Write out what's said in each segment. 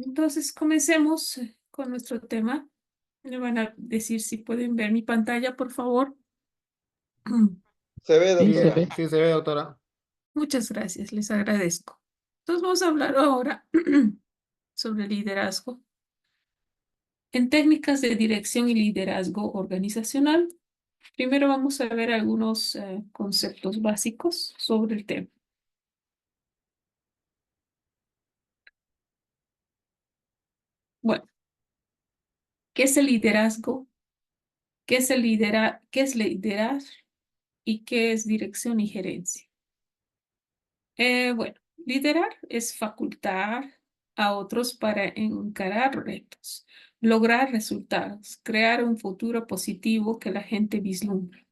Entonces, comencemos con nuestro tema. Me van a decir si pueden ver mi pantalla, por favor. Se ve, Sí, doctora. sí se ve, doctora. Muchas gracias, les agradezco. Entonces, vamos a hablar ahora sobre liderazgo en técnicas de dirección y liderazgo organizacional. Primero vamos a ver algunos conceptos básicos sobre el tema. Bueno, ¿qué es el liderazgo? ¿Qué es liderar? ¿Y qué es dirección y gerencia? Bueno, liderar es facultar a otros para encarar retos, lograr resultados, crear un futuro positivo que la gente vislumbra.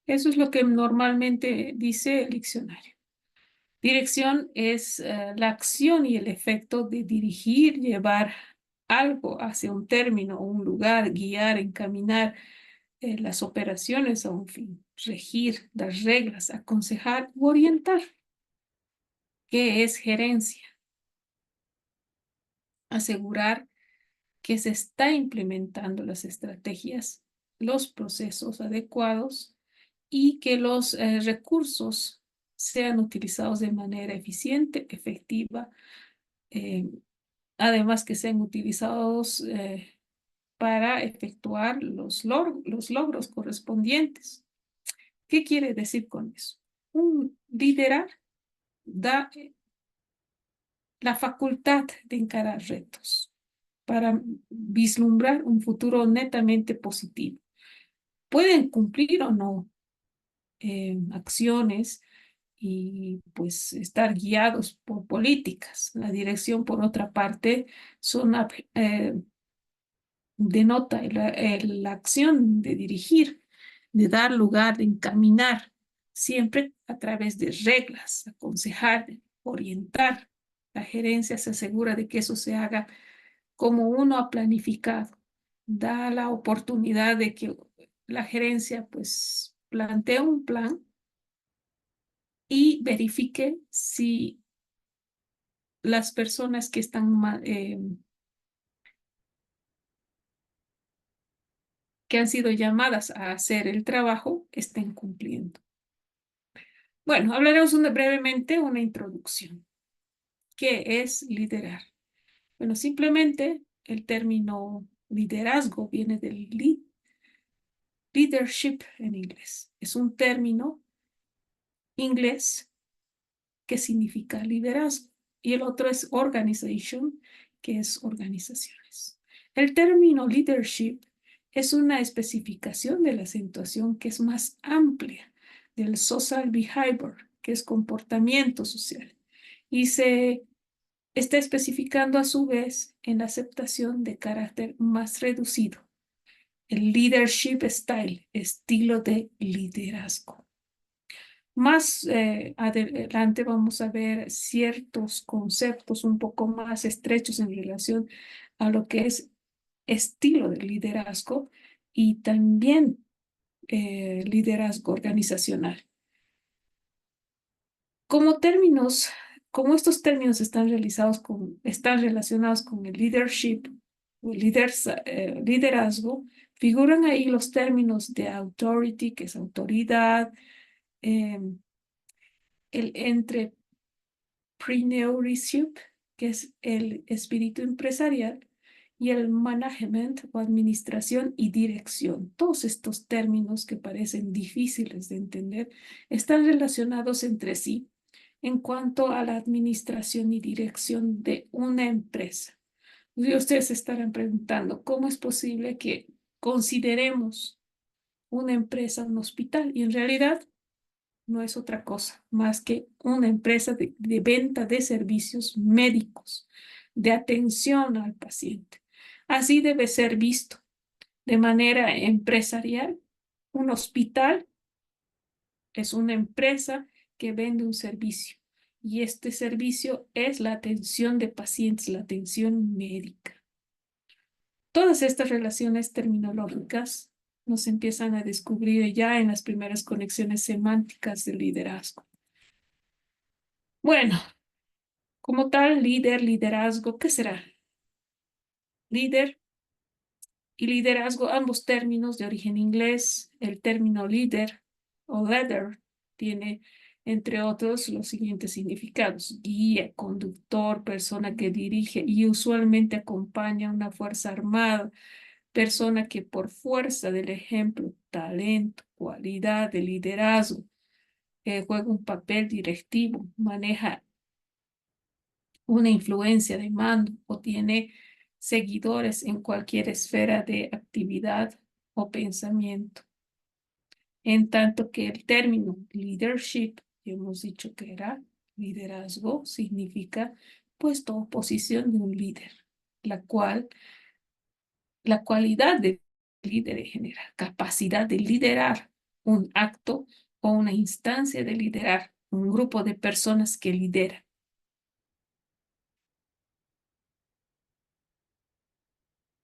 Eso es lo que normalmente dice el diccionario. Dirección es la acción y el efecto de dirigir, llevar algo hacia un término o un lugar, guiar, encaminar las operaciones a un fin, regir, dar reglas, aconsejar u orientar. ¿Qué es gerencia? Asegurar que se está implementando las estrategias, los procesos adecuados y que los recursos sean utilizados de manera eficiente, efectiva, eh, además que sean utilizados para efectuar los logros correspondientes. ¿Qué quiere decir con eso? Un liderar da la facultad de encarar retos para vislumbrar un futuro netamente positivo. Pueden cumplir o no acciones y pues estar guiados por políticas. La dirección, por otra parte, son, denota la acción de dirigir, de dar lugar, de encaminar, siempre a través de reglas, aconsejar, orientar. La gerencia se asegura de que eso se haga como uno ha planificado. Da la oportunidad de que la gerencia pues plantee un plan y verifique si las personas que están que han sido llamadas a hacer el trabajo estén cumpliendo. Bueno, hablaremos brevemente una introducción. ¿Qué es liderar? Bueno, simplemente el término liderazgo viene del leadership en inglés. Es un término inglés que significa liderazgo y el otro es organization, que es organizaciones. El término leadership es una especificación de la acentuación que es más amplia del social behavior, que es comportamiento social, y se está especificando a su vez en la aceptación de carácter más reducido, el leadership style, estilo de liderazgo. Más adelante vamos a ver ciertos conceptos un poco más estrechos en relación a lo que es estilo de liderazgo y también liderazgo organizacional. Como términos, como estos términos están relacionados con el leadership o liderazgo, figuran ahí los términos de authority, que es autoridad, em, el entrepreneurship, que es el espíritu empresarial, y el management o administración y dirección. Todos estos términos que parecen difíciles de entender están relacionados entre sí en cuanto a la administración y dirección de una empresa. Y ustedes se estarán preguntando, ¿cómo es posible que consideremos una empresa un hospital? Y en realidad no es otra cosa más que una empresa de venta de servicios médicos, de atención al paciente. Así debe ser visto de manera empresarial. Un hospital es una empresa que vende un servicio y este servicio es la atención de pacientes, la atención médica. Todas estas relaciones terminológicas nos empiezan a descubrir ya en las primeras conexiones semánticas del liderazgo. Bueno, como tal, líder, liderazgo, ¿qué será? líder y liderazgo, ambos términos de origen inglés. El término líder o leader tiene, entre otros, los siguientes significados: guía, conductor, persona que dirige y usualmente acompaña a una fuerza armada, persona que por fuerza del ejemplo, talento, cualidad de liderazgo, juega un papel directivo, maneja una influencia de mando o tiene seguidores en cualquier esfera de actividad o pensamiento. En tanto que el término leadership, que hemos dicho que era liderazgo, significa puesto o posición de un líder, la cualidad de líder en general, capacidad de liderar un acto o una instancia de liderar un grupo de personas que lidera.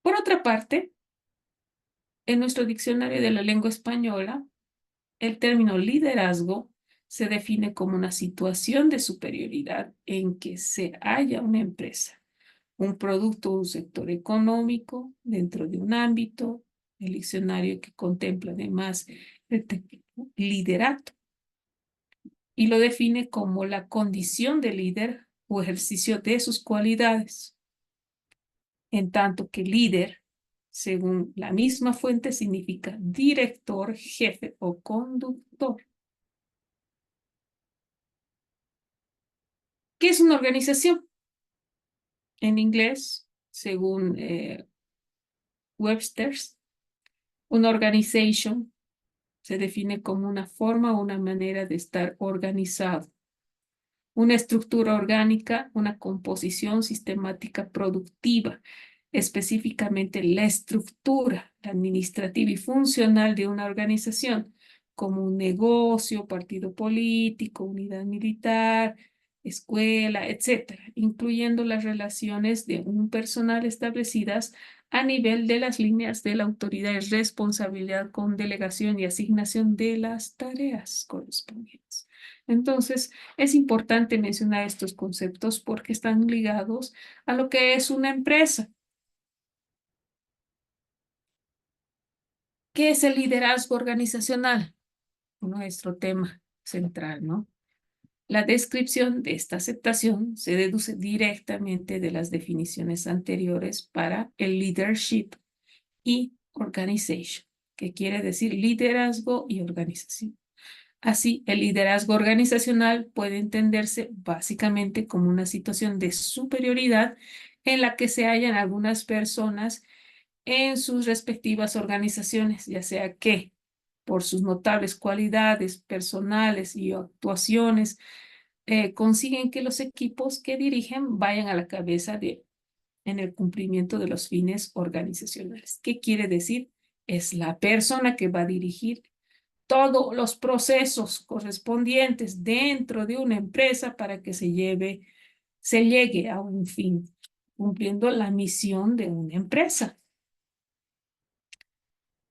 Por otra parte, en nuestro diccionario de la lengua española, el término liderazgo se define como una situación de superioridad en que se halla una empresa, un producto o un sector económico dentro de un ámbito. El diccionario que contempla además el término liderato y lo define como la condición de líder o ejercicio de sus cualidades, en tanto que líder, según la misma fuente, significa director, jefe o conductor. ¿Qué es una organización? En inglés, según Webster's, una organization se define como una forma o una manera de estar organizado, una estructura orgánica, una composición sistemática productiva, específicamente la estructura administrativa y funcional de una organización, como un negocio, partido político, unidad militar, escuela, etcétera, incluyendo las relaciones de un personal establecidas a nivel de las líneas de la autoridad y responsabilidad con delegación y asignación de las tareas correspondientes. Entonces, es importante mencionar estos conceptos porque están ligados a lo que es una empresa. ¿Qué es el liderazgo organizacional? Nuestro tema central, ¿no? La descripción de esta aceptación se deduce directamente de las definiciones anteriores para el leadership y organization, que quiere decir liderazgo y organización. Así, el liderazgo organizacional puede entenderse básicamente como una situación de superioridad en la que se hallan algunas personas en sus respectivas organizaciones, ya sea que por sus notables cualidades personales y actuaciones consiguen que los equipos que dirigen vayan a la cabeza en el cumplimiento de los fines organizacionales. ¿Qué quiere decir? Es la persona que va a dirigir todos los procesos correspondientes dentro de una empresa para que se llegue a un fin, cumpliendo la misión de una empresa.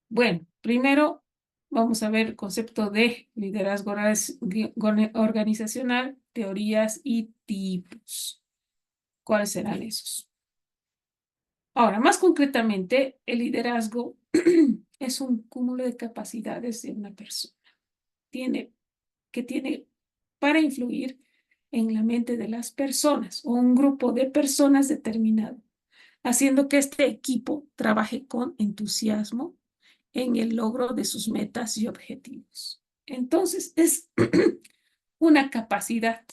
Bueno, primero vamos a ver el concepto de liderazgo organizacional, teorías y tipos. ¿Cuáles serán esos? Ahora, más concretamente, el liderazgo es un cúmulo de capacidades de una persona. Que tiene para influir en la mente de las personas o un grupo de personas determinado, haciendo que este equipo trabaje con entusiasmo en el logro de sus metas y objetivos. Entonces, es una capacidad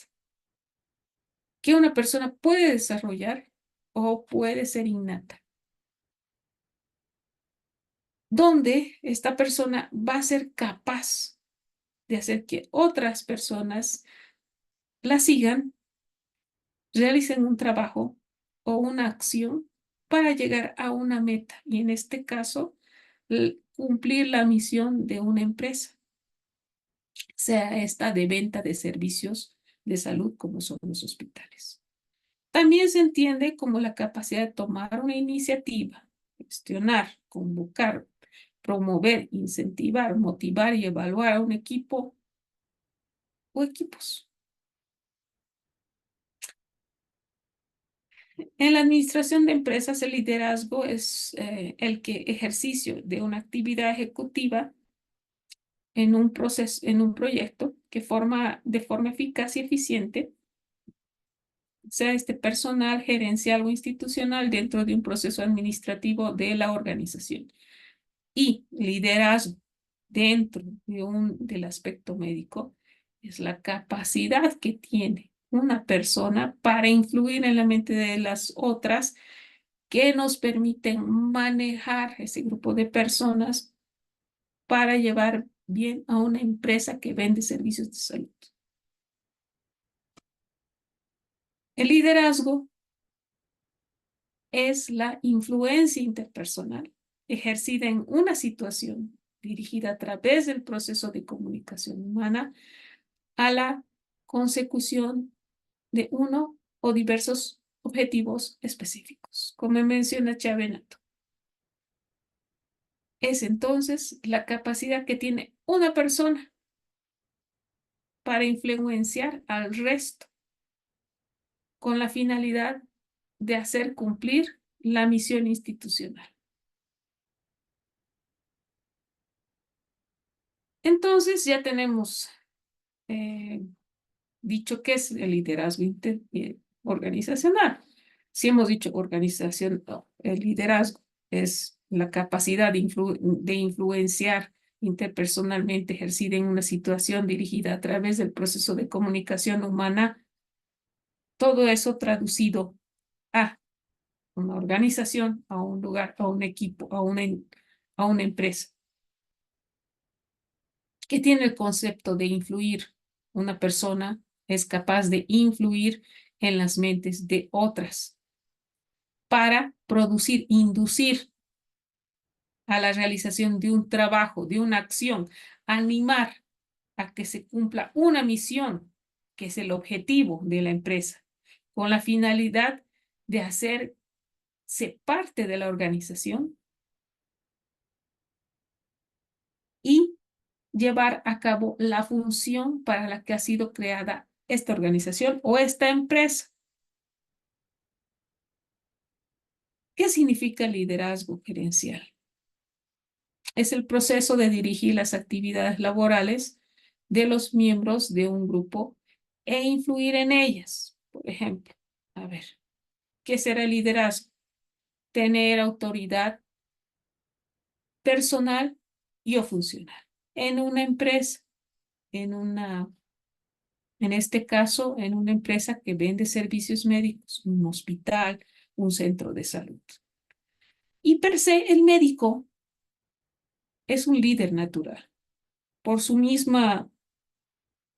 que una persona puede desarrollar o puede ser innata, donde esta persona va a ser capaz de hacer que otras personas la sigan, realicen un trabajo o una acción para llegar a una meta y en este caso cumplir la misión de una empresa, sea esta de venta de servicios de salud como son los hospitales. También se entiende como la capacidad de tomar una iniciativa, gestionar, convocar, promover, incentivar, motivar y evaluar a un equipo o equipos. En la administración de empresas, el liderazgo es el que ejercicio de una actividad ejecutiva en un proceso, en un proyecto que forma de forma eficaz y eficiente, sea este personal, gerencial o institucional dentro de un proceso administrativo de la organización. Y liderazgo dentro de del aspecto médico es la capacidad que tiene una persona para influir en la mente de las otras que nos permiten manejar ese grupo de personas para llevar bien a una empresa que vende servicios de salud. El liderazgo es la influencia interpersonal ejercida en una situación dirigida a través del proceso de comunicación humana a la consecución de uno o diversos objetivos específicos, como menciona Chavenato. Es entonces la capacidad que tiene una persona para influenciar al resto con la finalidad de hacer cumplir la misión institucional. Entonces ya tenemos dicho qué es el liderazgo organizacional. Si hemos dicho organización, no, el liderazgo es la capacidad de influenciar interpersonalmente ejercida en una situación dirigida a través del proceso de comunicación humana, todo eso traducido a una organización, a un lugar, a un equipo, a una empresa, que tiene el concepto de influir. Una persona es capaz de influir en las mentes de otras para producir, inducir a la realización de un trabajo, de una acción, animar a que se cumpla una misión, que es el objetivo de la empresa, con la finalidad de hacerse parte de la organización y llevar a cabo la función para la que ha sido creada esta organización o esta empresa. ¿Qué significa el liderazgo gerencial? Es el proceso de dirigir las actividades laborales de los miembros de un grupo e influir en ellas. Por ejemplo, a ver, ¿qué será el liderazgo? Tener autoridad personal y o funcional en una empresa, en este caso, en una empresa que vende servicios médicos, un hospital, un centro de salud. Y per se, el médico es un líder natural por su misma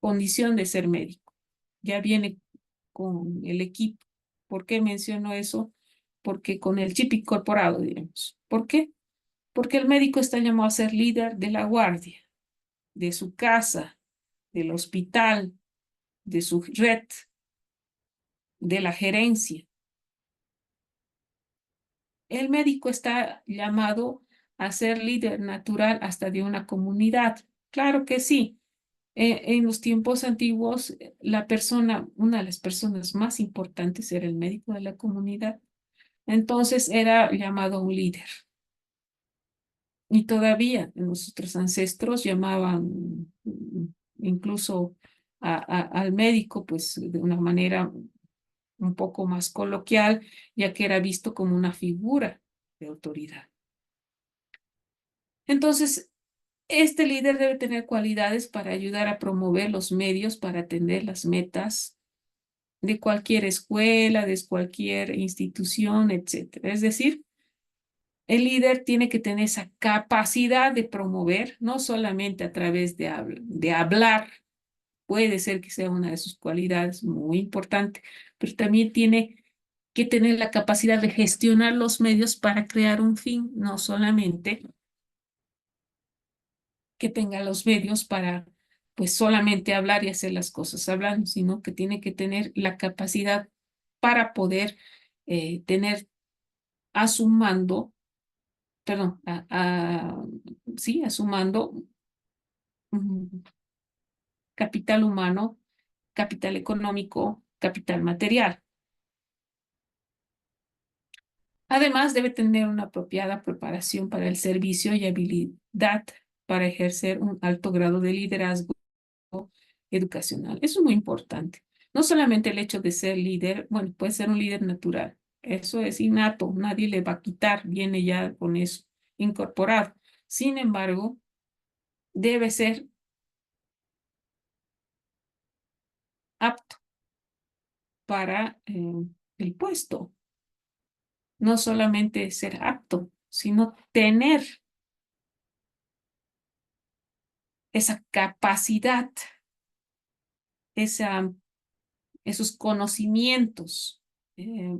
condición de ser médico. Ya viene con el equipo. ¿Por qué menciono eso? Porque con el chip incorporado, diremos. ¿Por qué? Porque el médico está llamado a ser líder de la guardia, de su casa, del hospital, de su red, de la gerencia. El médico está llamado a ser líder natural hasta de una comunidad. Claro que sí. En los tiempos antiguos, una de las personas más importantes era el médico de la comunidad. Entonces era llamado un líder. Y todavía nuestros ancestros llamaban incluso al médico, pues de una manera un poco más coloquial, ya que era visto como una figura de autoridad. Entonces, este líder debe tener cualidades para ayudar a promover los medios para atender las metas de cualquier escuela, de cualquier institución, etcétera. Es decir, el líder tiene que tener esa capacidad de promover, no solamente a través de hablar, puede ser que sea una de sus cualidades muy importante, pero también tiene que tener la capacidad de gestionar los medios para crear un fin, no solamente que tenga los medios para pues solamente hablar y hacer las cosas hablando, sino que tiene que tener la capacidad para poder tener a su mando, perdón, sí, a su mando capital humano, capital económico, capital material. Además, debe tener una apropiada preparación para el servicio y habilidad para ejercer un alto grado de liderazgo educacional. Eso es muy importante. No solamente el hecho de ser líder, bueno, puede ser un líder natural. Eso es innato, nadie le va a quitar, viene ya con eso incorporado. Sin embargo, debe ser apto para el puesto. No solamente ser apto, sino tener esa capacidad, esa, esos conocimientos, eh,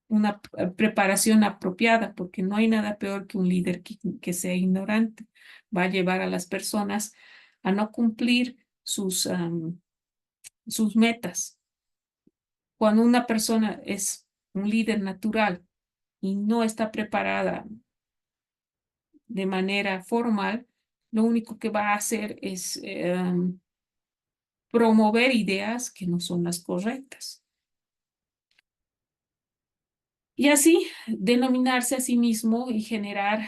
una preparación apropiada, porque no hay nada peor que un líder que sea ignorante. Va a llevar a las personas a no cumplir sus metas. Cuando una persona es un líder natural y no está preparada de manera formal, lo único que va a hacer es promover ideas que no son las correctas. Y así denominarse a sí mismo y generar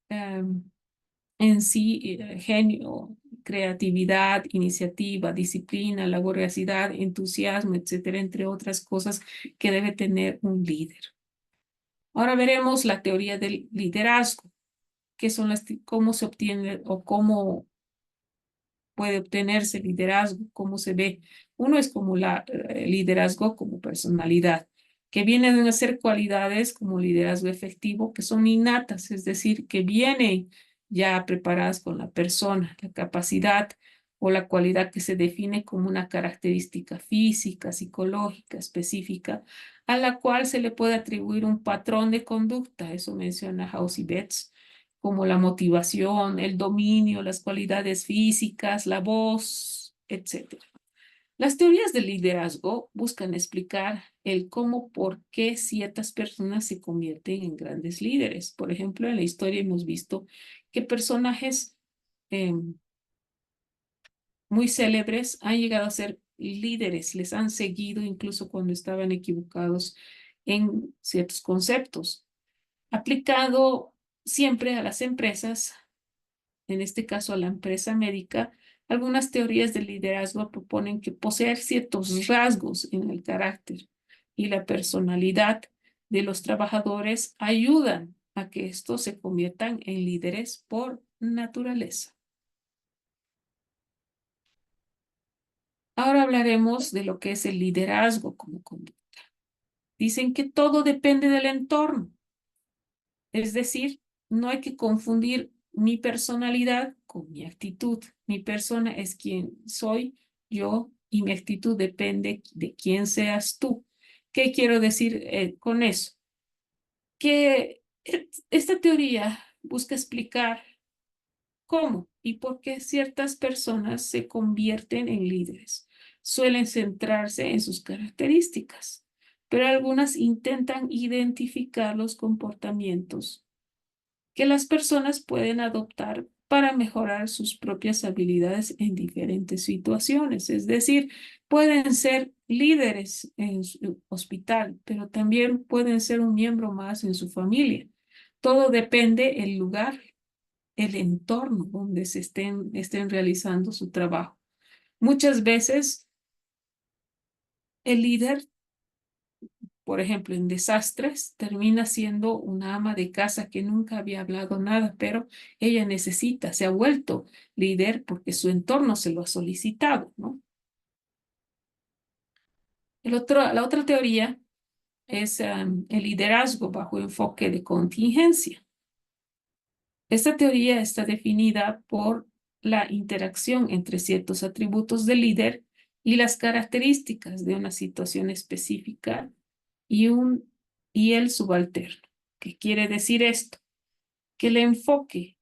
en sí genio, creatividad, iniciativa, disciplina, laboriosidad, entusiasmo, etcétera, entre otras cosas que debe tener un líder. Ahora veremos la teoría del liderazgo, qué son cómo se obtiene o cómo puede obtenerse liderazgo, cómo se ve. Uno es como liderazgo como personalidad, que viene de ser cualidades como liderazgo efectivo, que son innatas, es decir, que vienen ya preparadas con la persona, la capacidad o la cualidad que se define como una característica física, psicológica, específica, a la cual se le puede atribuir un patrón de conducta, eso menciona House y Betts, como la motivación, el dominio, las cualidades físicas, la voz, etc. Las teorías del liderazgo buscan explicar el cómo, por qué ciertas personas se convierten en grandes líderes. Por ejemplo, en la historia hemos visto que personajes eh, muy célebres han llegado a ser líderes, les han seguido incluso cuando estaban equivocados en ciertos conceptos. Aplicado siempre a las empresas, en este caso a la empresa médica, algunas teorías del liderazgo proponen que poseer ciertos rasgos en el carácter y la personalidad de los trabajadores ayudan a que estos se conviertan en líderes por naturaleza. Ahora hablaremos de lo que es el liderazgo como conducta. Dicen que todo depende del entorno. Es decir, no hay que confundir mi personalidad con mi actitud. Mi persona es quien soy yo y mi actitud depende de quién seas tú. ¿Qué quiero decir con eso? Que esta teoría busca explicar cómo y por qué ciertas personas se convierten en líderes. Suelen centrarse en sus características, pero algunas intentan identificar los comportamientos que las personas pueden adoptar para mejorar sus propias habilidades en diferentes situaciones. Es decir, pueden ser líderes en su hospital, pero también pueden ser un miembro más en su familia. Todo depende del lugar, el entorno donde estén realizando su trabajo. Muchas veces el líder, por ejemplo, en desastres, termina siendo una ama de casa que nunca había hablado nada, pero ella necesita, se ha vuelto líder porque su entorno se lo ha solicitado, ¿no? La otra teoría es el liderazgo bajo enfoque de contingencia. Esta teoría está definida por la interacción entre ciertos atributos del líder y las características de una situación específica y el subalterno. ¿Qué quiere decir esto? Que el enfoque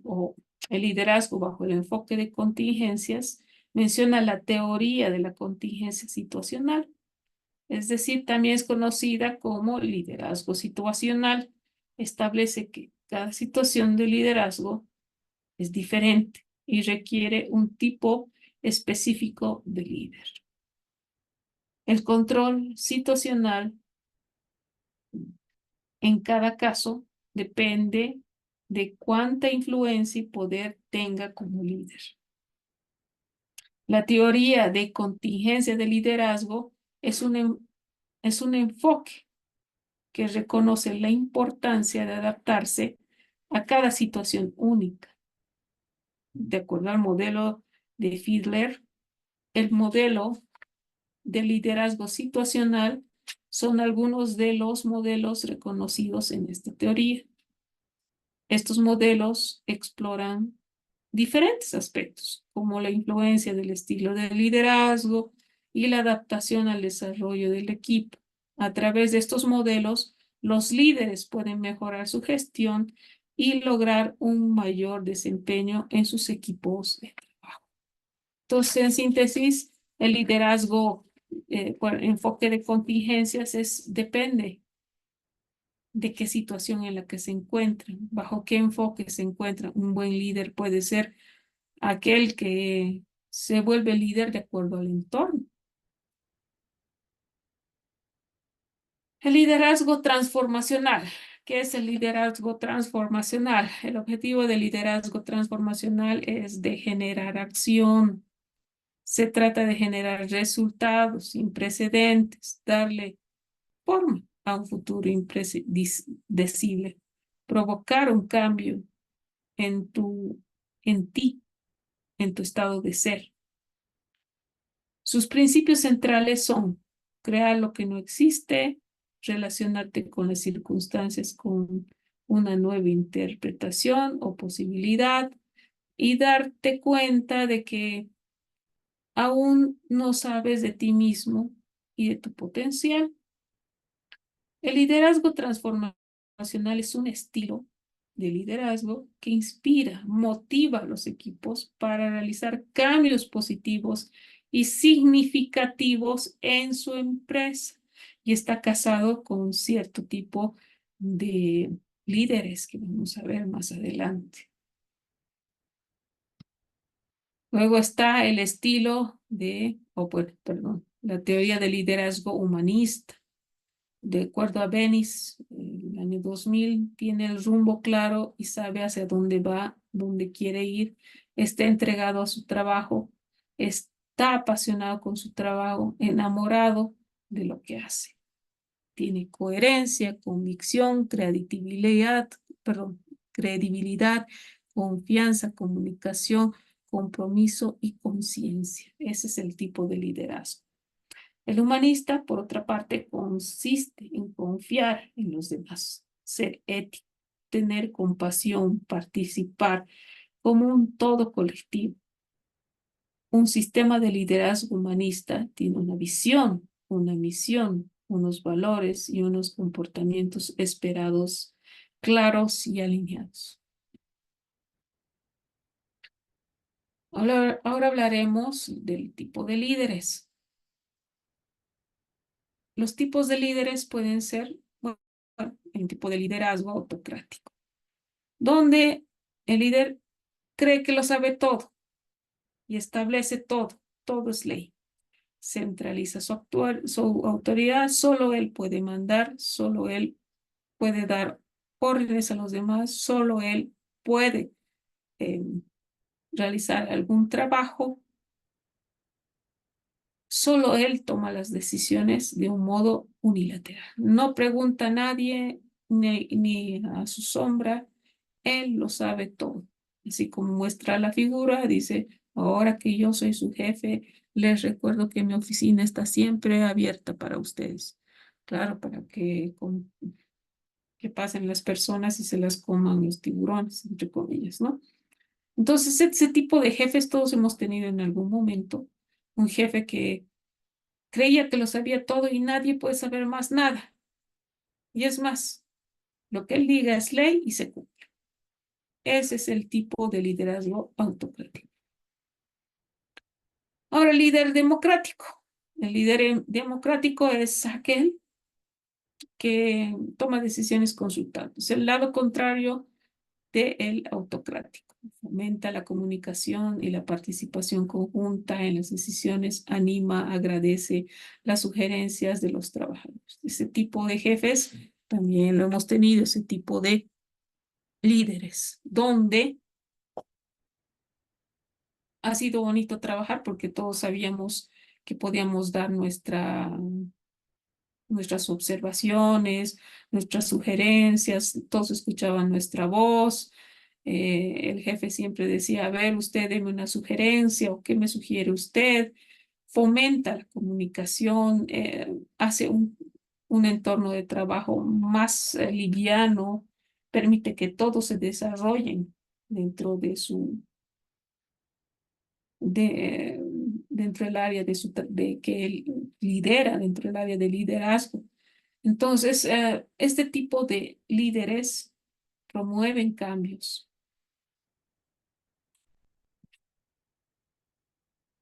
o el liderazgo bajo el enfoque de contingencias menciona la teoría de la contingencia situacional, es decir, también es conocida como liderazgo situacional. Establece que cada situación de liderazgo es diferente y requiere un tipo específico de líder. El control situacional En cada caso, depende de cuánta influencia y poder tenga como líder. La teoría de contingencia de liderazgo es un enfoque que reconoce la importancia de adaptarse a cada situación única. De acuerdo al modelo de Fiedler, el modelo de liderazgo situacional son algunos de los modelos reconocidos en esta teoría. Estos modelos exploran diferentes aspectos, como la influencia del estilo de liderazgo y la adaptación al desarrollo del equipo. A través de estos modelos, los líderes pueden mejorar su gestión y lograr un mayor desempeño en sus equipos de trabajo. Entonces, en síntesis, el liderazgo por enfoque de contingencias depende de qué situación en la que se encuentran, bajo qué enfoque se encuentra. Un buen líder puede ser aquel que se vuelve líder de acuerdo al entorno. El liderazgo transformacional. ¿Qué es el liderazgo transformacional? El objetivo del liderazgo transformacional es de generar acción. Se trata de generar resultados sin precedentes, darle forma a un futuro impredecible, provocar un cambio en ti, en tu estado de ser. Sus principios centrales son crear lo que no existe, relacionarte con las circunstancias con una nueva interpretación o posibilidad y darte cuenta de que aún no sabes de ti mismo y de tu potencial. El liderazgo transformacional es un estilo de liderazgo que inspira, motiva a los equipos para realizar cambios positivos y significativos en su empresa y está casado con cierto tipo de líderes que vamos a ver más adelante. Luego está el estilo la teoría del liderazgo humanista. De acuerdo a Bennis, el año 2000, tiene el rumbo claro y sabe hacia dónde va, dónde quiere ir, está entregado a su trabajo, está apasionado con su trabajo, enamorado de lo que hace. Tiene coherencia, convicción, credibilidad, confianza, comunicación, compromiso y conciencia. Ese es el tipo de liderazgo. El humanista, por otra parte, consiste en confiar en los demás, ser ético, tener compasión, participar como un todo colectivo. Un sistema de liderazgo humanista tiene una visión, una misión, unos valores y unos comportamientos esperados, claros y alineados. Ahora hablaremos del tipo de líderes. Los tipos de líderes pueden ser, bueno, el tipo de liderazgo autocrático, donde el líder cree que lo sabe todo y establece todo es ley. Centraliza su autoridad, solo él puede mandar, solo él puede dar órdenes a los demás, solo él puede eh, realizar algún trabajo, solo él toma las decisiones de un modo unilateral. No pregunta a nadie ni a su sombra, él lo sabe todo. Así como muestra la figura, dice, ahora que yo soy su jefe, les recuerdo que mi oficina está siempre abierta para ustedes. Claro, para que pasen las personas y se las coman los tiburones, entre comillas, ¿no? Entonces, ese tipo de jefes todos hemos tenido en algún momento. Un jefe que creía que lo sabía todo y nadie puede saber más nada. Y es más, lo que él diga es ley y se cumple. Ese es el tipo de liderazgo autocrático. Ahora, el líder democrático. El líder democrático es aquel que toma decisiones consultadas. Es el lado contrario del autocrático. Fomenta la comunicación y la participación conjunta en las decisiones, anima, agradece las sugerencias de los trabajadores. Ese tipo de jefes También lo hemos tenido ese tipo de líderes, donde ha sido bonito trabajar porque todos sabíamos que podíamos dar nuestras observaciones, nuestras sugerencias, todos escuchaban nuestra voz. El jefe siempre decía, a ver, usted deme una sugerencia o qué me sugiere usted. Fomenta la comunicación, hace un entorno de trabajo más liviano, permite que todos se desarrollen dentro de, dentro del área de que él lidera, dentro del área de liderazgo. Entonces, este tipo de líderes promueven cambios.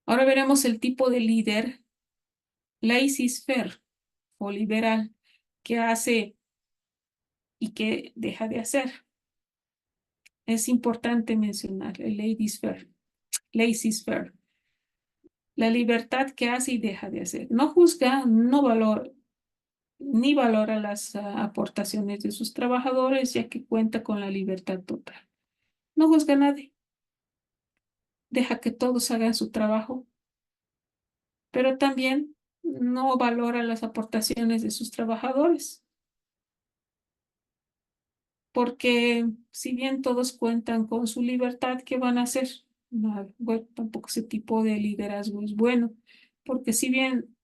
Ahora veremos el tipo de líder laissez-faire o liberal que hace y que deja de hacer. Es importante mencionar el laissez-faire, la libertad que hace y deja de hacer. No juzga, no valora, ni valora las aportaciones de sus trabajadores, ya que cuenta con la libertad total. No juzga a nadie, deja que todos hagan su trabajo, pero también no valora las aportaciones de sus trabajadores, porque si bien todos cuentan con su libertad, ¿qué van a hacer? No, bueno, tampoco ese tipo de liderazgo es bueno, porque si bien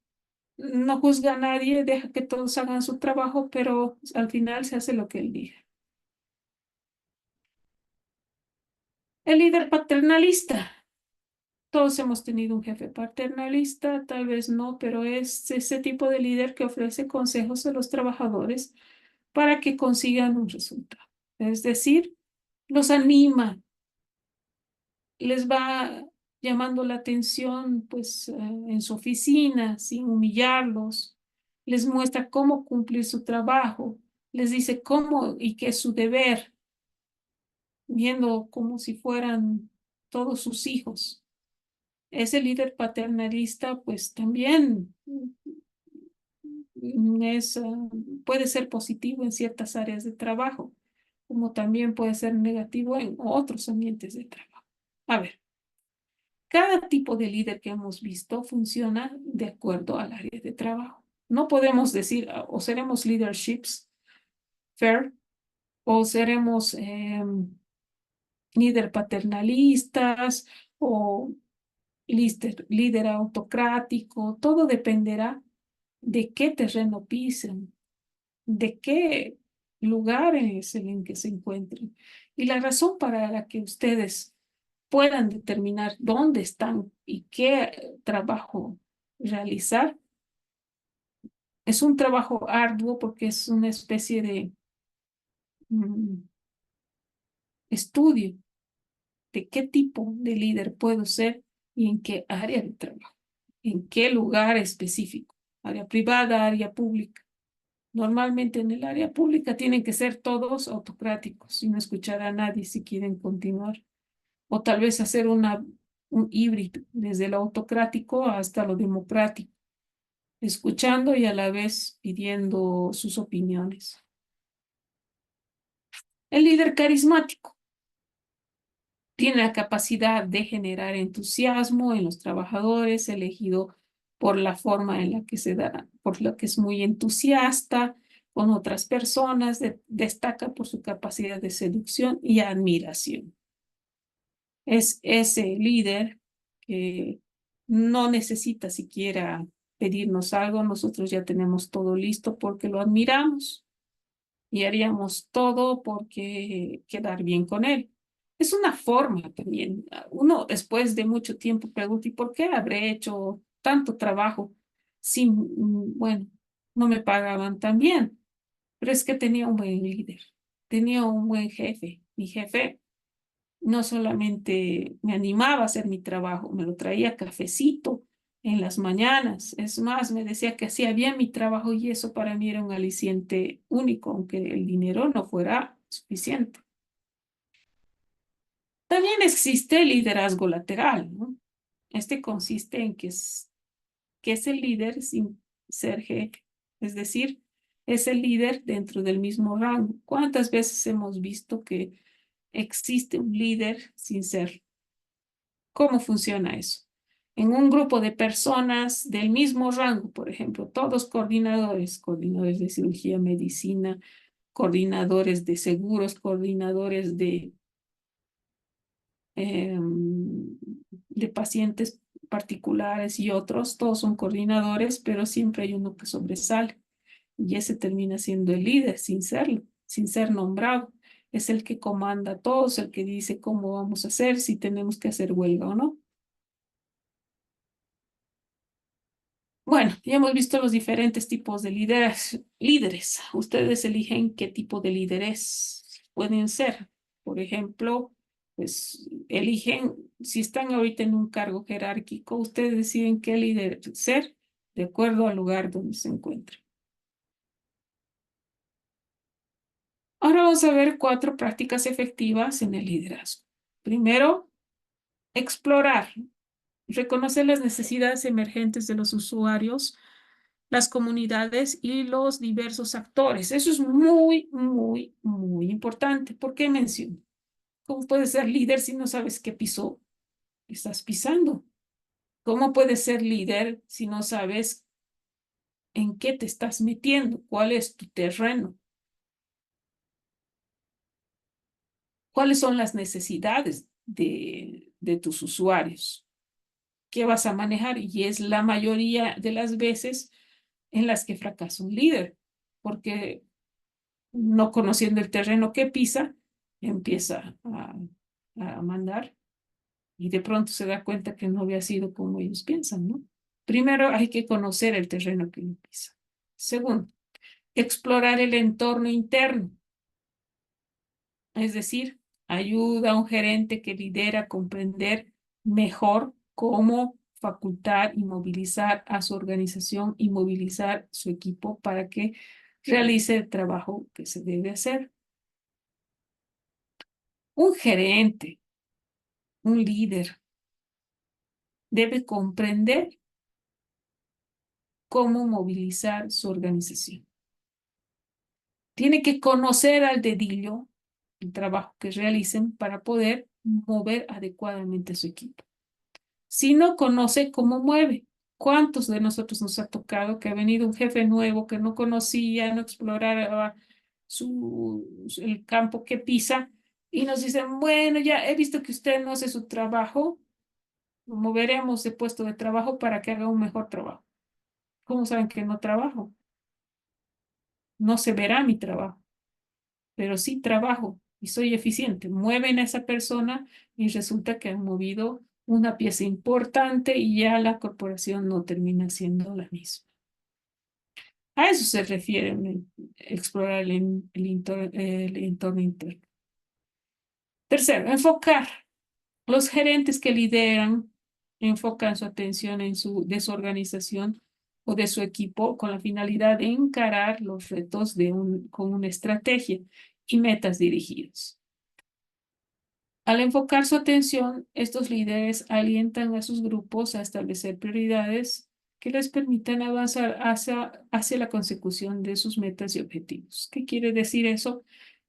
no juzga a nadie, deja que todos hagan su trabajo, pero al final se hace lo que él diga. El líder paternalista. Todos hemos tenido un jefe paternalista, tal vez no, pero es ese tipo de líder que ofrece consejos a los trabajadores para que consigan un resultado. Es decir, los anima, les va llamando la atención pues en su oficina sin humillarlos, les muestra cómo cumplir su trabajo, les dice cómo y qué es su deber, viendo como si fueran todos sus hijos. Ese líder paternalista, pues también puede ser positivo en ciertas áreas de trabajo, como también puede ser negativo en otros ambientes de trabajo. A ver, cada tipo de líder que hemos visto funciona de acuerdo al área de trabajo. No podemos decir o seremos leaderships fair o seremos líder paternalistas o líder autocrático. Todo dependerá de qué terreno pisen, de qué lugar es el en que se encuentren. Y la razón para la que ustedes puedan determinar dónde están y qué trabajo realizar es un trabajo arduo porque es una especie de mm, estudio de qué tipo de líder puedo ser y en qué área de trabajo, en qué lugar específico, área privada, área pública. Normalmente en el área pública tienen que ser todos autocráticos y no escuchar a nadie si quieren continuar. O tal vez hacer un híbrido desde lo autocrático hasta lo democrático, escuchando y a la vez pidiendo sus opiniones. El líder carismático tiene la capacidad de generar entusiasmo en los trabajadores, elegido por la forma en la que se da, por lo que es muy entusiasta con otras personas, destaca por su capacidad de seducción y admiración. Es ese líder que no necesita siquiera pedirnos algo, nosotros ya tenemos todo listo porque lo admiramos y haríamos todo porque quedar bien con él. Es una forma también. Uno después de mucho tiempo pregunta, ¿y por qué habré hecho tanto trabajo si, bueno, no me pagaban tan bien? Pero es que tenía un buen líder, tenía un buen jefe. Mi jefe no solamente me animaba a hacer mi trabajo, me lo traía cafecito en las mañanas. Es más, me decía que hacía bien mi trabajo y eso para mí era un aliciente único, aunque el dinero no fuera suficiente. También existe el liderazgo lateral, ¿no? Este consiste en que es el líder sin ser jefe. Es decir, es el líder dentro del mismo rango. ¿Cuántas veces hemos visto que existe un líder sin ser? ¿Cómo funciona eso? En un grupo de personas del mismo rango, por ejemplo, todos coordinadores, coordinadores de cirugía, medicina, coordinadores de seguros, coordinadores de pacientes particulares y otros, todos son coordinadores, pero siempre hay uno que sobresale y ese termina siendo el líder sin serlo, sin ser nombrado. Es el que comanda a todos, el que dice cómo vamos a hacer, si tenemos que hacer huelga o no. Bueno, ya hemos visto los diferentes tipos de líderes. Ustedes eligen qué tipo de líderes pueden ser. Por ejemplo, pues eligen, si están ahorita en un cargo jerárquico, ustedes deciden qué líder ser de acuerdo al lugar donde se encuentren. Ahora vamos a ver 4 prácticas efectivas en el liderazgo. Primero, explorar, reconocer las necesidades emergentes de los usuarios, las comunidades y los diversos actores. Eso es muy, muy, muy importante. ¿Por qué menciono? ¿Cómo puedes ser líder si no sabes qué piso estás pisando? ¿Cómo puedes ser líder si no sabes en qué te estás metiendo? ¿Cuál es tu terreno? ¿Cuáles son las necesidades de tus usuarios? ¿Qué vas a manejar? Y es la mayoría de las veces en las que fracasa un líder, porque no conociendo el terreno que pisa, empieza a mandar y de pronto se da cuenta que no había sido como ellos piensan, ¿no? Primero hay que conocer el terreno que uno pisa. Segundo, explorar el entorno interno, es decir, ayuda a un gerente que lidera a comprender mejor cómo facultar y movilizar a su organización y movilizar su equipo para que realice el trabajo que se debe hacer. Un gerente, un líder, debe comprender cómo movilizar su organización. Tiene que conocer al dedillo el trabajo que realicen para poder mover adecuadamente a su equipo. Si no conoce cómo mueve, ¿cuántos de nosotros nos ha tocado que ha venido un jefe nuevo que no conocía, no exploraba el campo que pisa y nos dicen, bueno, ya he visto que usted no hace su trabajo, lo moveremos de puesto de trabajo para que haga un mejor trabajo? ¿Cómo saben que no trabajo? No se verá mi trabajo, pero sí trabajo y soy eficiente. Mueven a esa persona y resulta que han movido una pieza importante y ya la corporación no termina siendo la misma. A eso se refiere explorar el entorno interno. Tercero, enfocar. Los gerentes que lideran enfocan su atención en de su organización o de su equipo con la finalidad de encarar los retos con una estrategia y metas dirigidos. Al enfocar su atención, estos líderes alientan a sus grupos a establecer prioridades que les permitan avanzar hacia la consecución de sus metas y objetivos. ¿Qué quiere decir eso?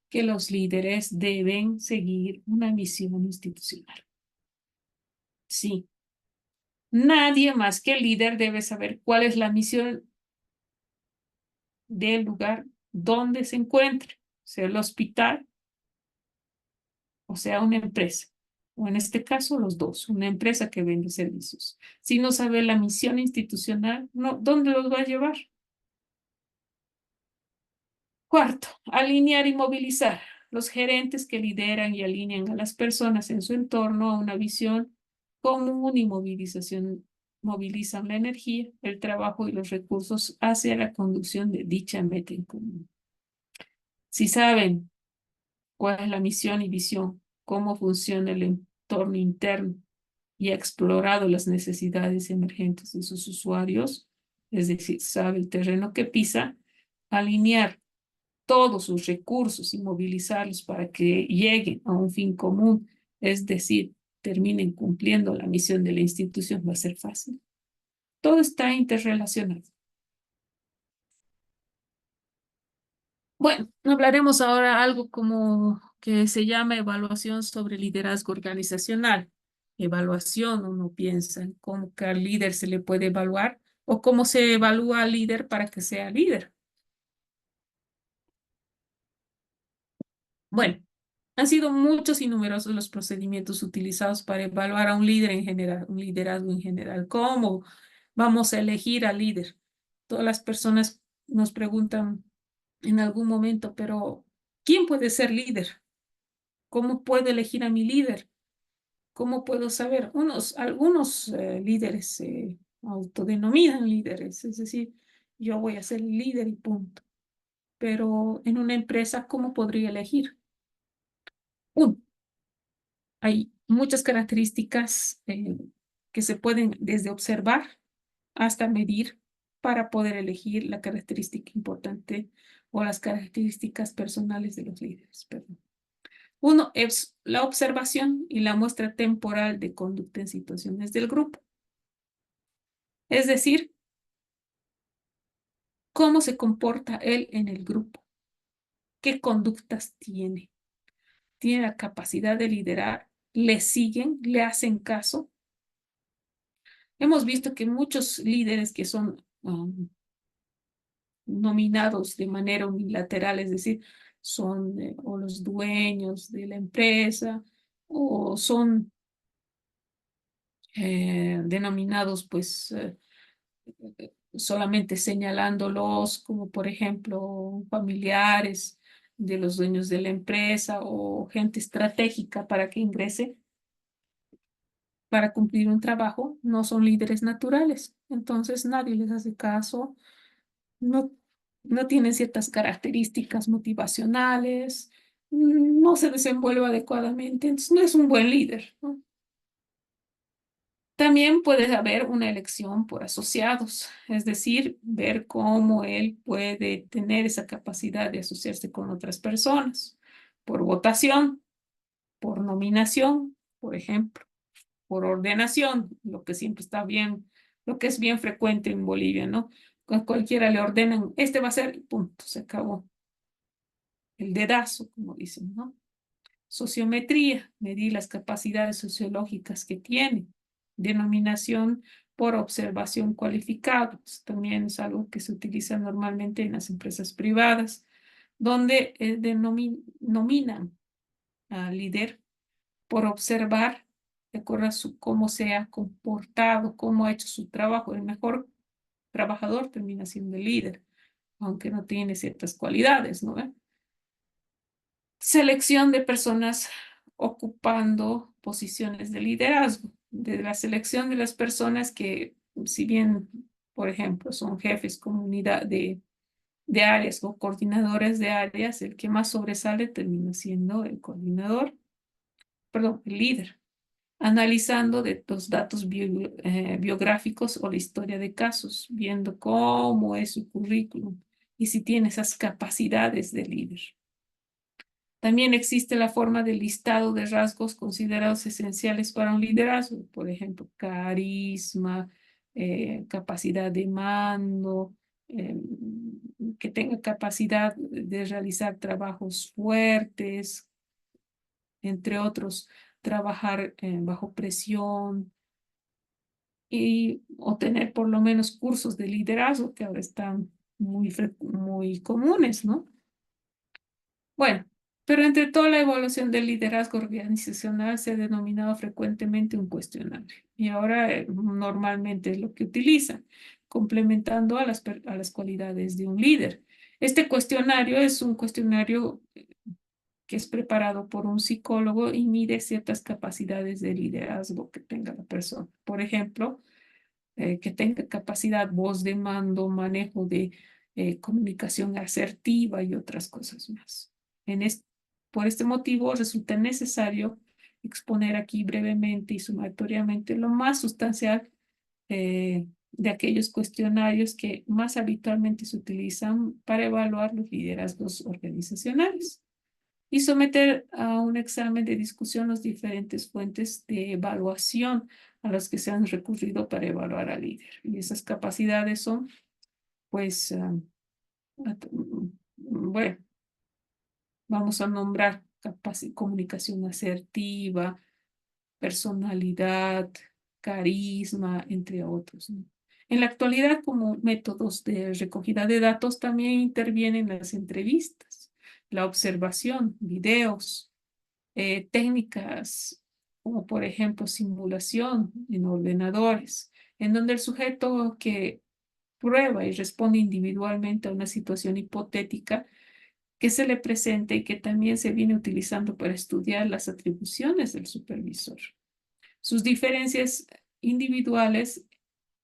Que los líderes deben seguir una misión institucional. Sí, nadie más que el líder debe saber cuál es la misión del lugar donde se encuentre, sea el hospital o sea una empresa, o en este caso los dos, una empresa que vende servicios. Si no sabe la misión institucional, no, ¿dónde los va a llevar? Cuarto, alinear y movilizar. Los gerentes que lideran y alinean a las personas en su entorno a una visión común y movilizan la energía, el trabajo y los recursos hacia la conducción de dicha meta en común. Si saben cuál es la misión y visión, cómo funciona el entorno interno y ha explorado las necesidades emergentes de sus usuarios, es decir, sabe el terreno que pisa, alinear todos sus recursos y movilizarlos para que lleguen a un fin común, es decir, terminen cumpliendo la misión de la institución, va a ser fácil. Todo está interrelacionado. Bueno, hablaremos ahora algo como que se llama evaluación sobre liderazgo organizacional. Evaluación, uno piensa en cómo que al líder se le puede evaluar o cómo se evalúa al líder para que sea líder. Bueno, han sido muchos y numerosos los procedimientos utilizados para evaluar a un líder en general, un liderazgo en general. ¿Cómo vamos a elegir al líder? Todas las personas nos preguntan en algún momento, pero ¿quién puede ser líder? ¿Cómo puedo elegir a mi líder? ¿Cómo puedo saber? Algunos líderes se autodenominan líderes, es decir, yo voy a ser el líder y punto. Pero en una empresa, ¿cómo podría elegir? Uno, hay muchas características que se pueden desde observar hasta medir para poder elegir la característica importante o las características personales de los líderes. Perdón. Uno es la observación y la muestra temporal de conducta en situaciones del grupo. Es decir, cómo se comporta él en el grupo, qué conductas tiene, tiene la capacidad de liderar, le siguen, le hacen caso. Hemos visto que muchos líderes que son nominados de manera unilateral, es decir, son o los dueños de la empresa o son denominados pues solamente señalándolos como por ejemplo familiares de los dueños de la empresa o gente estratégica para que ingrese para cumplir un trabajo, no son líderes naturales. Entonces nadie les hace caso, no, no tienen ciertas características motivacionales, no se desenvuelve adecuadamente, entonces no es un buen líder, ¿no? También puede haber una elección por asociados, es decir, ver cómo él puede tener esa capacidad de asociarse con otras personas, por votación, por nominación, por ejemplo, por ordenación, lo que siempre está bien, lo que es bien frecuente en Bolivia, ¿no? A cualquiera le ordenan, este va a ser, punto, se acabó. El dedazo, como dicen, ¿no? Sociometría, medir las capacidades sociológicas que tiene. Denominación por observación cualificada, también es algo que se utiliza normalmente en las empresas privadas, donde nominan al líder por observar de acuerdo a cómo se ha comportado, cómo ha hecho su trabajo. El mejor trabajador termina siendo el líder, aunque no tiene ciertas cualidades, ¿no? Selección de personas ocupando posiciones de liderazgo, de la selección de las personas que, si bien, por ejemplo, son jefes comunidad de áreas o coordinadores de áreas, el que más sobresale termina siendo el coordinador, perdón, el líder, analizando de los datos biográficos o la historia de casos, viendo cómo es su currículum y si tiene esas capacidades de líder. También existe la forma de listado de rasgos considerados esenciales para un liderazgo, por ejemplo, carisma, capacidad de mando, que tenga capacidad de realizar trabajos fuertes, entre otros, trabajar bajo presión y obtener por lo menos cursos de liderazgo que ahora están muy comunes, ¿no? Bueno, pero entre toda la evaluación del liderazgo organizacional se ha denominado frecuentemente un cuestionario y ahora normalmente es lo que utilizan, complementando a las cualidades de un líder. Este cuestionario es un cuestionario que es preparado por un psicólogo y mide ciertas capacidades de liderazgo que tenga la persona. Por ejemplo, que tenga capacidad, voz de mando, manejo de comunicación asertiva y otras cosas más. En por este motivo resulta necesario exponer aquí brevemente y sumatoriamente lo más sustancial de aquellos cuestionarios que más habitualmente se utilizan para evaluar los liderazgos organizacionales y someter a un examen de discusión las diferentes fuentes de evaluación a las que se han recurrido para evaluar al líder. Y esas capacidades son, pues, bueno, Vamos a nombrar comunicación asertiva, personalidad, carisma, entre otros, ¿no? En la actualidad, como métodos de recogida de datos, también intervienen las entrevistas, la observación, videos, técnicas como por ejemplo simulación en ordenadores, en donde el sujeto que prueba y responde individualmente a una situación hipotética que se le presenta y que también se viene utilizando para estudiar las atribuciones del supervisor, sus diferencias individuales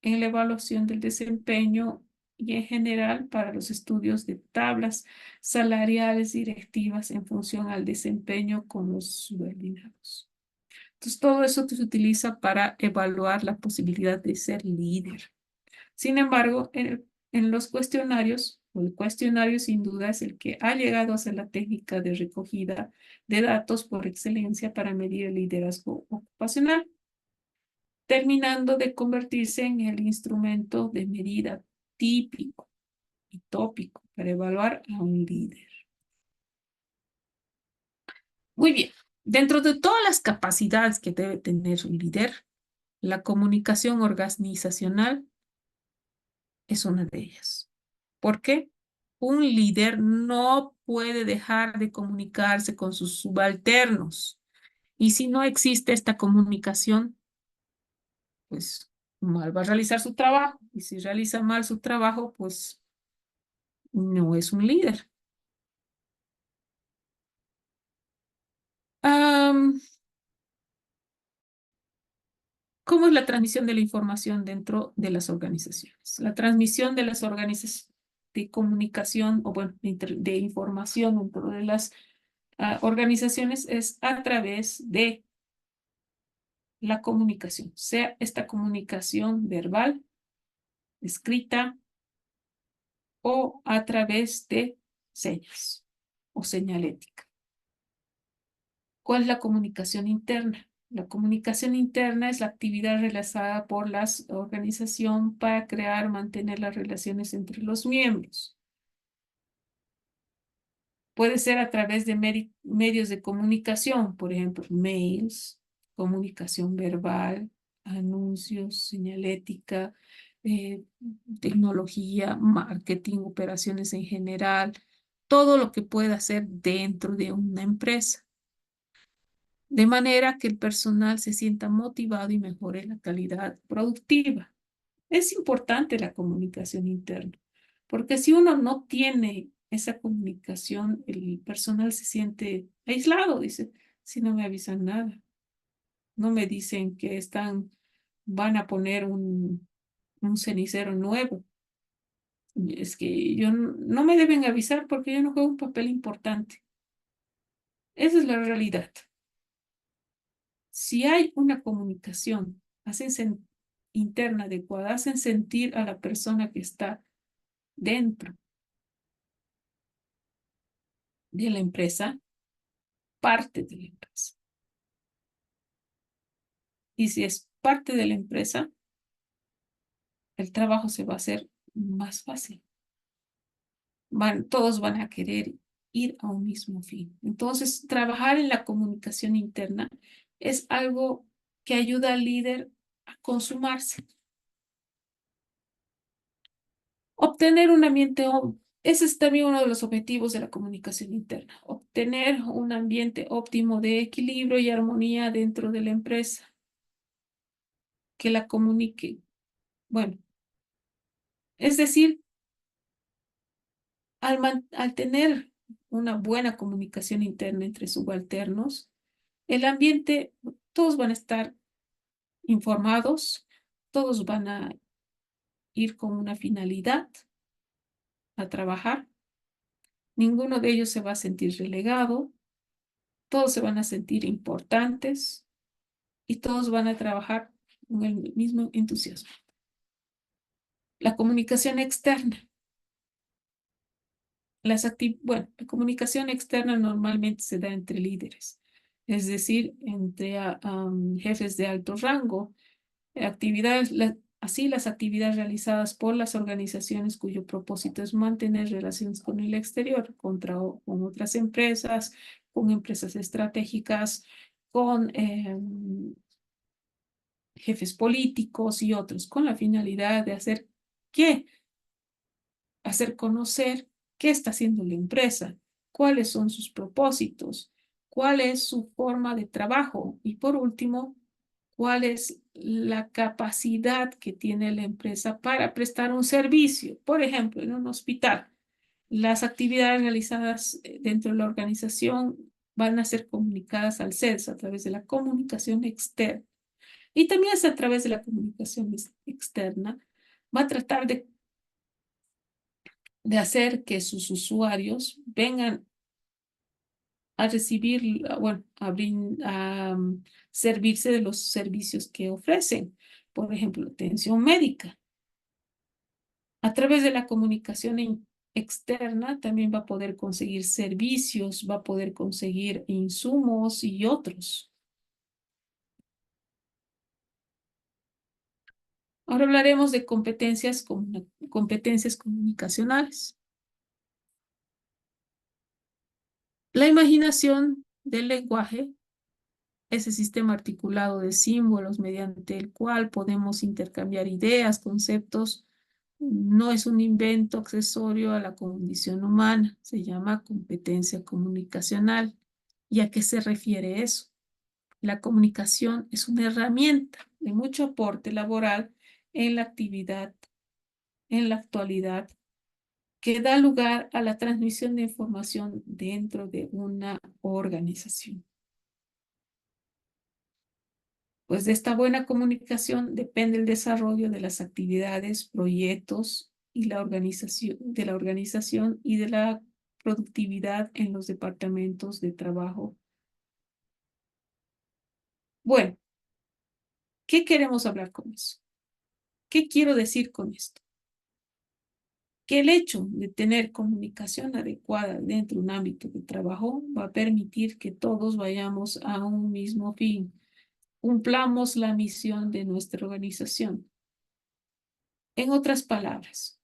en la evaluación del desempeño y en general para los estudios de tablas salariales directivas en función al desempeño con los subordinados. Entonces, todo eso se utiliza para evaluar la posibilidad de ser líder. Sin embargo, en los cuestionarios, o el cuestionario sin duda es el que ha llegado a ser la técnica de recogida de datos por excelencia para medir el liderazgo ocupacional, terminando de convertirse en el instrumento de medida típico y tópico para evaluar a un líder. Muy bien, dentro de todas las capacidades que debe tener un líder, la comunicación organizacional es una de ellas. ¿Por qué? Un líder no puede dejar de comunicarse con sus subalternos. Y si no existe esta comunicación, pues mal va a realizar su trabajo. Y si realiza mal su trabajo, pues no es un líder. ¿Cómo es la transmisión de la información dentro de las organizaciones? La transmisión de las organizaciones de comunicación o bueno, de información dentro de las organizaciones es a través de la comunicación, sea esta comunicación verbal, escrita o a través de señas o señalética. ¿Cuál es la comunicación interna? La comunicación interna es la actividad realizada por la organización para crear, mantener las relaciones entre los miembros. Puede ser a través de medios de comunicación, por ejemplo, mails, comunicación verbal, anuncios, señalética, eh, tecnología, marketing, operaciones en general, todo lo que pueda hacer dentro de una empresa, de manera que el personal se sienta motivado y mejore la calidad productiva. Es importante la comunicación interna, porque si uno no tiene esa comunicación, el personal se siente aislado, dice, si no me avisan nada, no me dicen que van a poner un cenicero nuevo. Es que no me deben avisar porque yo no juego un papel importante. Esa es la realidad. Si hay una comunicación interna adecuada, hacen sentir a la persona que está dentro de la empresa parte de la empresa. Y si es parte de la empresa, el trabajo se va a hacer más fácil. Todos van a querer ir a un mismo fin. Entonces, trabajar en la comunicación interna es algo que ayuda al líder a consumarse. Obtener un ambiente, ese es también uno de los objetivos de la comunicación interna, obtener un ambiente óptimo de equilibrio y armonía dentro de la empresa, que la comunique. Bueno, es decir, al tener una buena comunicación interna entre subalternos, el ambiente, todos van a estar informados, todos van a ir con una finalidad a trabajar, ninguno de ellos se va a sentir relegado, todos se van a sentir importantes y todos van a trabajar con el mismo entusiasmo. La comunicación externa. Bueno, la comunicación externa normalmente se da entre líderes, es decir, entre jefes de alto rango, actividades Así, las actividades realizadas por las organizaciones cuyo propósito es mantener relaciones con el exterior, con otras empresas, con empresas estratégicas, con jefes políticos y otros, con la finalidad de hacer qué, hacer conocer qué está haciendo la empresa, cuáles son sus propósitos, cuál es su forma de trabajo y por último, cuál es la capacidad que tiene la empresa para prestar un servicio. Por ejemplo, en un hospital, las actividades realizadas dentro de la organización van a ser comunicadas al CEDS a través de la comunicación externa. Y también es a través de la comunicación externa, va a tratar de hacer que sus usuarios vengan a recibir, bueno, a servirse de los servicios que ofrecen. Por ejemplo, atención médica. A través de la comunicación externa también va a poder conseguir servicios, va a poder conseguir insumos y otros. Ahora hablaremos de competencias comunicacionales. La imaginación del lenguaje, ese sistema articulado de símbolos mediante el cual podemos intercambiar ideas, conceptos, no es un invento accesorio a la condición humana, se llama competencia comunicacional. ¿Y a qué se refiere eso? La comunicación es una herramienta de mucho aporte laboral en la actividad, en la actualidad, que da lugar a la transmisión de información dentro de una organización. Pues de esta buena comunicación depende el desarrollo de las actividades, proyectos y la organización y de la productividad en los departamentos de trabajo. Bueno, ¿qué queremos hablar con eso? ¿Qué quiero decir con esto? Que el hecho de tener comunicación adecuada dentro de un ámbito de trabajo va a permitir que todos vayamos a un mismo fin, cumplamos la misión de nuestra organización. En otras palabras,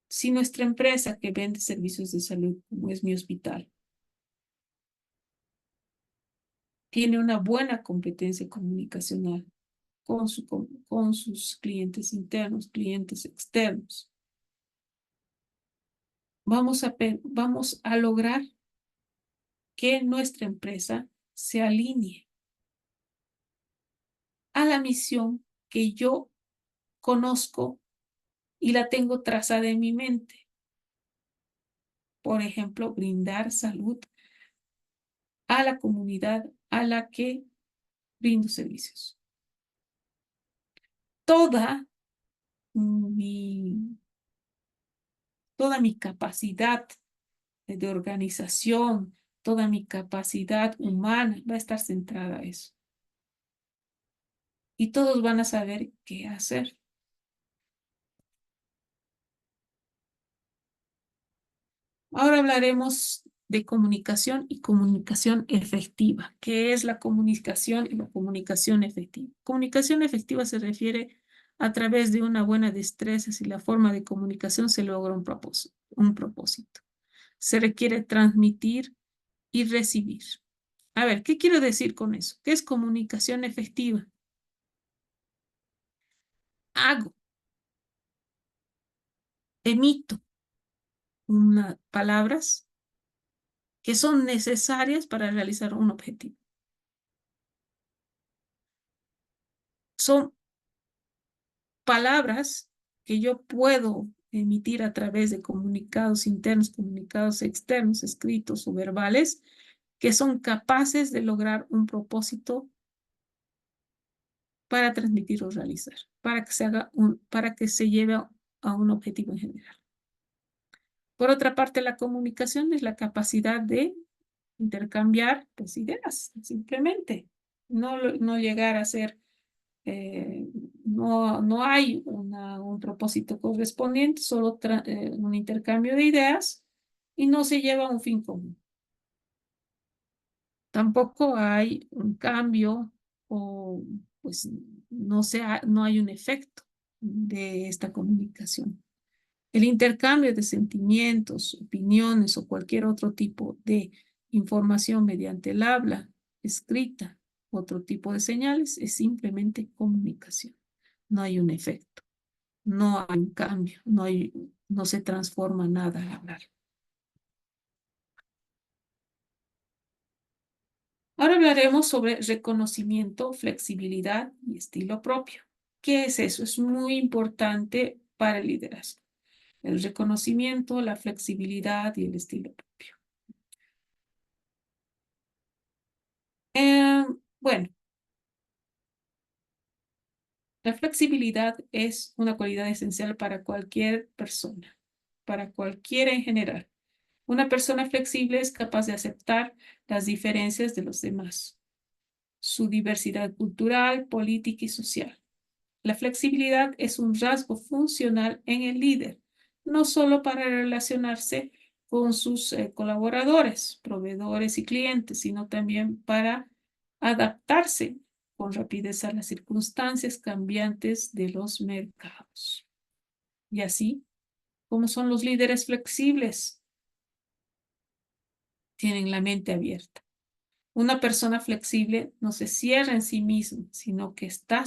si nuestra empresa que vende servicios de salud, como es mi hospital, tiene una buena competencia comunicacional con sus clientes internos, clientes externos, vamos a lograr que nuestra empresa se alinee a la misión que yo conozco y la tengo trazada en mi mente. Por ejemplo, brindar salud a la comunidad a la que brindo servicios. Toda mi, toda mi capacidad de organización, toda mi capacidad humana va a estar centrada a eso. Y todos van a saber qué hacer. Ahora hablaremos de comunicación y comunicación efectiva. ¿Qué es la comunicación y la comunicación efectiva? Comunicación efectiva se refiere a través de una buena destreza si la forma de comunicación se logra un propósito. Se requiere transmitir y recibir. A ver, ¿qué quiero decir con eso? ¿Qué es comunicación efectiva? Hago, emito palabras que son necesarias para realizar un objetivo. Son palabras que yo puedo emitir a través de comunicados internos, comunicados externos, escritos o verbales, que son capaces de lograr un propósito para transmitir o realizar, para que se lleve a un objetivo en general. Por otra parte, la comunicación es la capacidad de intercambiar pues, ideas, simplemente. No llegar a ser, no hay un propósito correspondiente, solo un intercambio de ideas y no se lleva a un fin común. Tampoco hay un cambio o pues no hay un efecto. de esta comunicación. El intercambio de sentimientos, opiniones o cualquier otro tipo de información mediante el habla, escrita, otro tipo de señales, es simplemente comunicación. No hay un efecto, no hay un cambio, no se transforma nada al hablar. Ahora hablaremos sobre reconocimiento, flexibilidad y estilo propio. ¿Qué es eso? Es muy importante para el liderazgo. El reconocimiento, la flexibilidad y el estilo propio. Bueno, la flexibilidad es una cualidad esencial para cualquier persona, para cualquiera en general. Una persona flexible es capaz de aceptar las diferencias de los demás, su diversidad cultural, política y social. La flexibilidad es un rasgo funcional en el líder, no solo para relacionarse con sus colaboradores, proveedores y clientes, sino también para adaptarse con rapidez a las circunstancias cambiantes de los mercados. Y así, ¿cómo son los líderes flexibles? Tienen la mente abierta. Una persona flexible no se cierra en sí misma, sino que está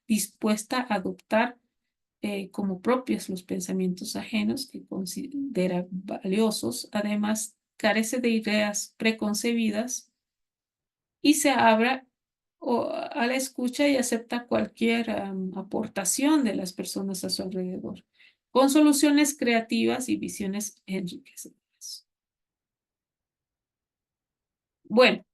dispuesta a adoptar como propios los pensamientos ajenos que considera valiosos. Además, carece de ideas preconcebidas y se abre a la escucha y acepta cualquier aportación de las personas a su alrededor, con soluciones creativas y visiones enriquecedoras. Bueno,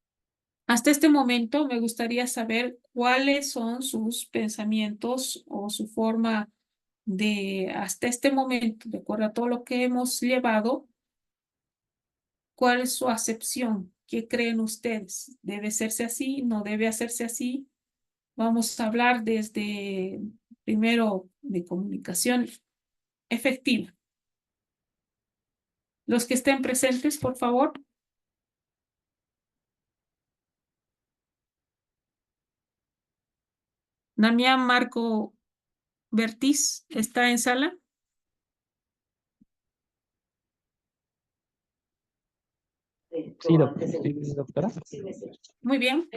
hasta este momento me gustaría saber cuáles son sus pensamientos o su forma de, hasta este momento, de acuerdo a todo lo que hemos llevado, cuál es su acepción, qué creen ustedes, debe hacerse así, no debe hacerse así. Vamos a hablar desde primero de comunicación efectiva. Los que estén presentes, por favor. Damián Marco Bertiz, ¿está en sala? Sí, doctora. Muy bien.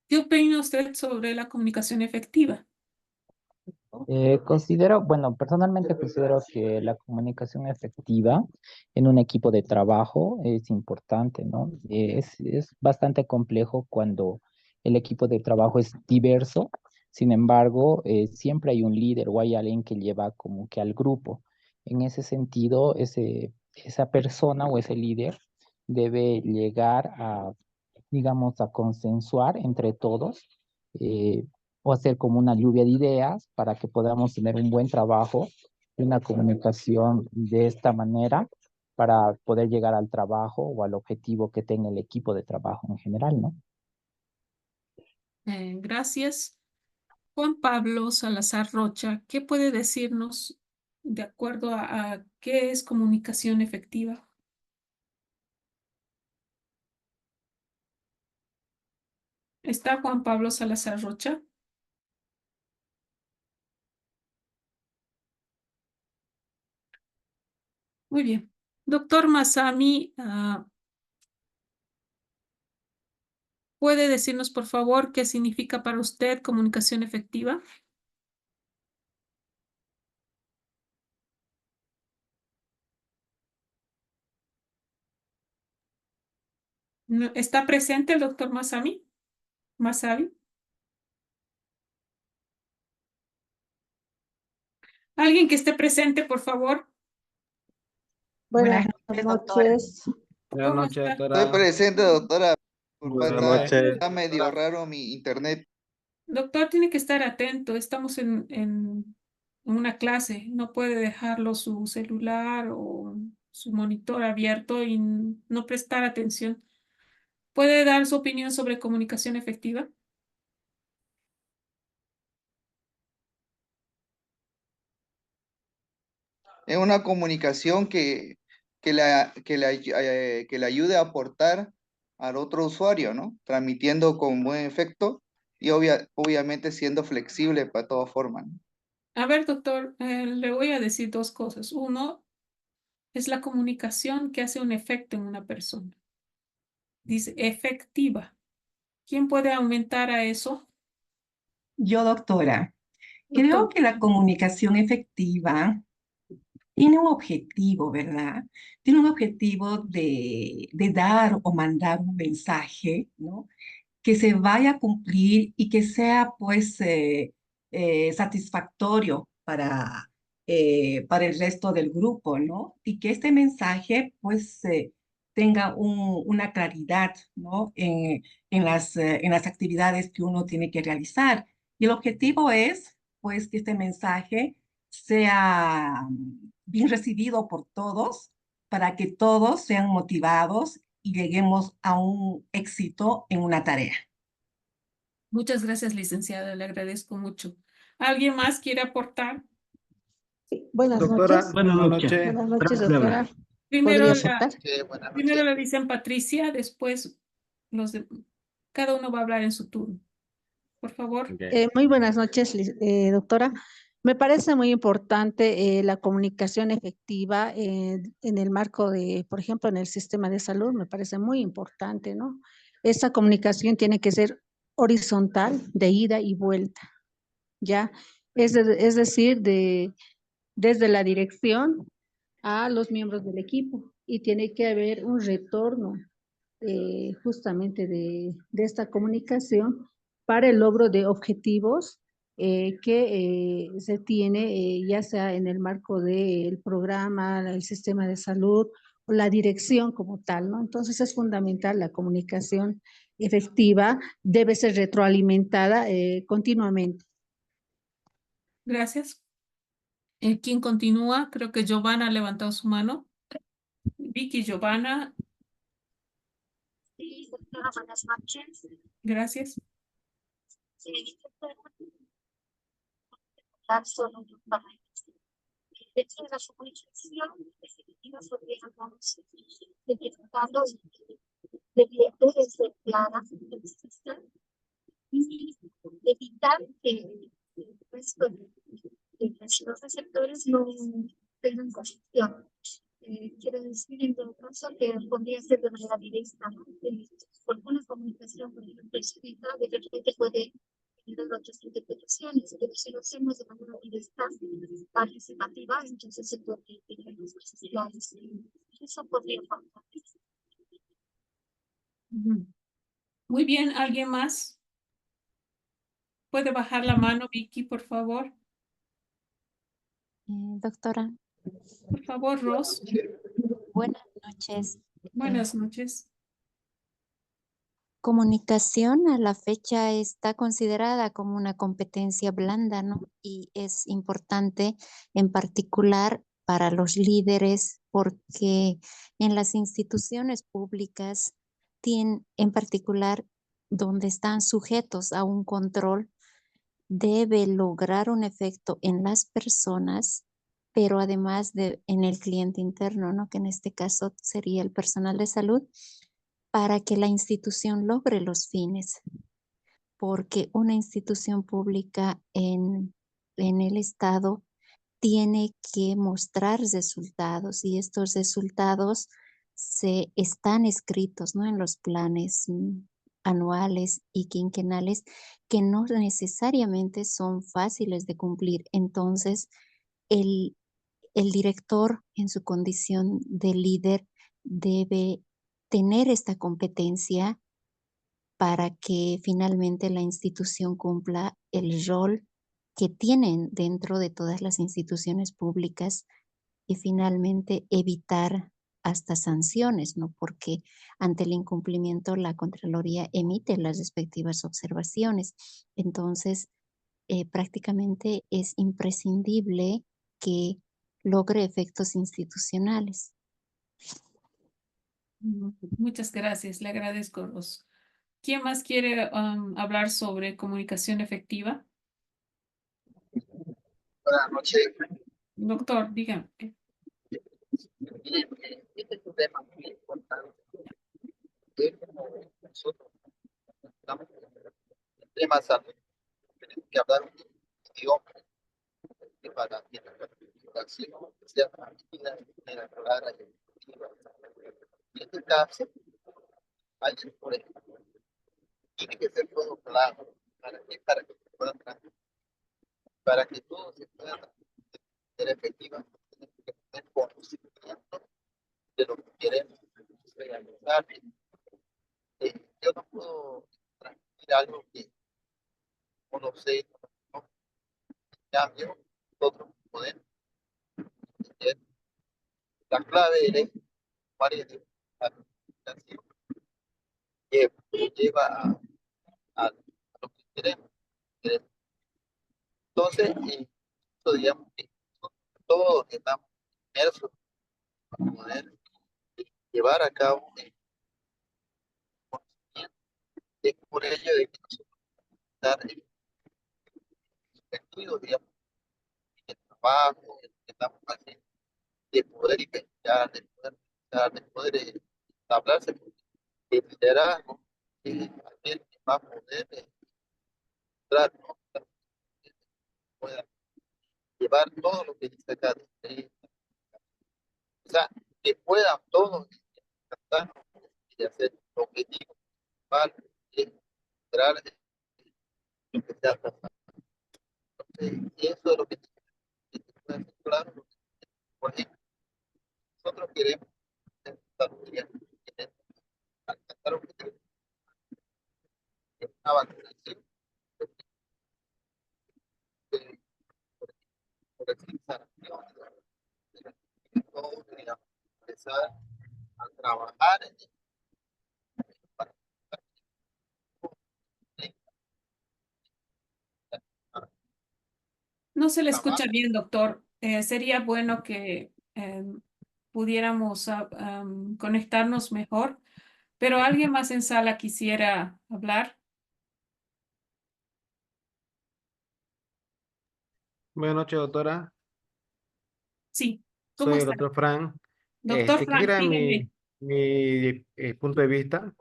¿Qué opina usted sobre la comunicación efectiva? Bueno, personalmente considero que la comunicación efectiva en un equipo de trabajo es importante, ¿no? Es bastante complejo cuando el equipo de trabajo es diverso. Sin embargo, siempre hay un líder o hay alguien que lleva como que al grupo. En ese sentido, esa persona o ese líder debe llegar a, digamos, a consensuar entre todos, eh, o hacer como una lluvia de ideas para que podamos tener un buen trabajo y una comunicación de esta manera para poder llegar al trabajo o al objetivo que tenga el equipo de trabajo en general, ¿no? Gracias. Juan Pablo Salazar Rocha, ¿qué puede decirnos de acuerdo a qué es comunicación efectiva? ¿Está Juan Pablo Salazar Rocha? Muy bien. Doctor Masami, ¿puede decirnos, por favor, qué significa para usted comunicación efectiva? ¿Está presente el doctor Masami? Masabi. ¿Alguien que esté presente, por favor? Buenas noches. Buenas ¿Cómo noches, está? Estoy doctora. presente, doctora. Disculpa, Buenas está, noches. está medio raro mi internet. Doctor, tiene que estar atento. Estamos en una clase. No puede dejarlo su celular o su monitor abierto y no prestar atención. ¿Puede dar su opinión sobre comunicación efectiva? Es una comunicación que le ayude a aportar al otro usuario, ¿no? Transmitiendo con buen efecto y obviamente siendo flexible para todas formas, ¿no? A ver, doctor, le voy a decir dos cosas. Uno, es la comunicación que hace un efecto en una persona. Dice efectiva. ¿Quién puede aumentar a eso? Yo, doctora, creo Doctor. que la comunicación efectiva tiene un objetivo, ¿verdad? Tiene un objetivo de dar o mandar un mensaje, ¿no? Que se vaya a cumplir y que sea, pues, satisfactorio para el resto del grupo, ¿no? Y que este mensaje, pues, tenga una claridad, ¿no? En las actividades que uno tiene que realizar. Y el objetivo es, pues, que este mensaje sea bien recibido por todos, para que todos sean motivados y lleguemos a un éxito en una tarea. Muchas gracias, licenciada. Le agradezco mucho. ¿Alguien más quiere aportar? Buenas Doctora, noches. buenas noches. Buenas noches, doctora. Primero ¿Podría la, aportar? Sí, buenas primero noches. le dicen Patricia, después cada uno va a hablar en su turno. Por favor. Muy buenas noches, doctora. Me parece muy importante la comunicación efectiva en el marco de, por ejemplo, en el sistema de salud, me parece muy importante, ¿no? Esta comunicación tiene que ser horizontal, de ida y vuelta, ¿ya? Es decir, desde la dirección a los miembros del equipo y tiene que haber un retorno justamente de esta comunicación para el logro de objetivos que se tiene ya sea en el marco del programa, el sistema de salud o la dirección como tal, ¿no? Entonces es fundamental la comunicación efectiva, debe ser retroalimentada continuamente. Gracias. ¿Quién continúa? Creo que Giovanna ha levantado su mano. Vicky, Giovanna, Sí, doctora, buenas noches. gracias. Hablar sobre un paréntesis. De hecho, la comunicación efectiva podríamos detectando debe ser clara, precisa y evitar que el resto de los receptores no tengan confusión. Quiero decir, en todo caso, que podría ser de manera directa, ¿no? Porque una comunicación, por ejemplo, escrita, de repente puede tener otras interpretaciones, pero si lo hacemos de manera directa, participativa, entonces se puede tener las cosas claras. Eso podría faltar. Ujú. Muy bien, ¿alguien más? ¿Puede bajar la mano, Vicky, por favor? Doctora, Por favor, Ros. buenas noches. Buenas noches. Comunicación a la fecha está considerada como una competencia blanda, ¿no? Y es importante en particular para los líderes porque en las instituciones públicas tienen, en particular donde están sujetos a un control, debe lograr un efecto en las personas, pero además de en el cliente interno, ¿no? Que en este caso sería el personal de salud, para que la institución logre los fines, porque una institución pública en el Estado tiene que mostrar resultados y estos resultados se están escritos, ¿no? En los planes anuales y quinquenales que no necesariamente son fáciles de cumplir. Entonces, el, el director en su condición de líder debe tener esta competencia para que finalmente la institución cumpla el rol que tienen dentro de todas las instituciones públicas y finalmente evitar hasta sanciones, ¿no? Porque ante el incumplimiento la Contraloría emite las respectivas observaciones. Entonces, prácticamente es imprescindible que logre efectos institucionales. Muchas gracias, le agradezco, Ros. ¿Quién más quiere hablar sobre comunicación efectiva? Buenas noches. Doctor, dígame. Miren, este es un tema muy importante. Que nosotros estamos en el tema salud. Tenemos que hablar un idioma. para que la comunicación sea fluida, sea clara y efectiva. En este caso, hay, por ejemplo, tiene que ser todo claro. ¿Para qué? Para que se pueda transmitir, para que todo se pueda ser efectivo, tiene que tener conocimiento de lo que queremos realizar. Yo no puedo transmitir algo que no sé, no, en cambio, nosotros podemos entender. La clave es varias de la comunicación que lleva a lo que queremos. Entonces, eso, digamos que todos estamos inmersos para poder llevar a cabo el conocimiento. Es por ello de que nosotros dar el sentido, digamos, el trabajo, el que estamos haciendo, de poder investigar, de poder pensar, de poder hablarse, el liderazgo, aquel que va a poder entrar, ¿no? Pueda llevar todo lo que dice acá. O sea, que puedan todos tratar de hacer el objetivo principal, es lograr lo que sea pasado. Entonces, y eso es lo que puede ser claro. Por ejemplo, nosotros queremos ser saludarios, queremos alcanzar objetivos, una vacunación, por decir, sanación, todos queríamos empezar a trabajar en el para No se le escucha trabajo. bien, doctor. Sería bueno que pudiéramos conectarnos mejor, pero alguien más en sala quisiera hablar. Buenas noches, doctora. Sí, ¿cómo Soy el está? doctor Fran. Doctor Frank, Quisiera dígame. mi punto de vista.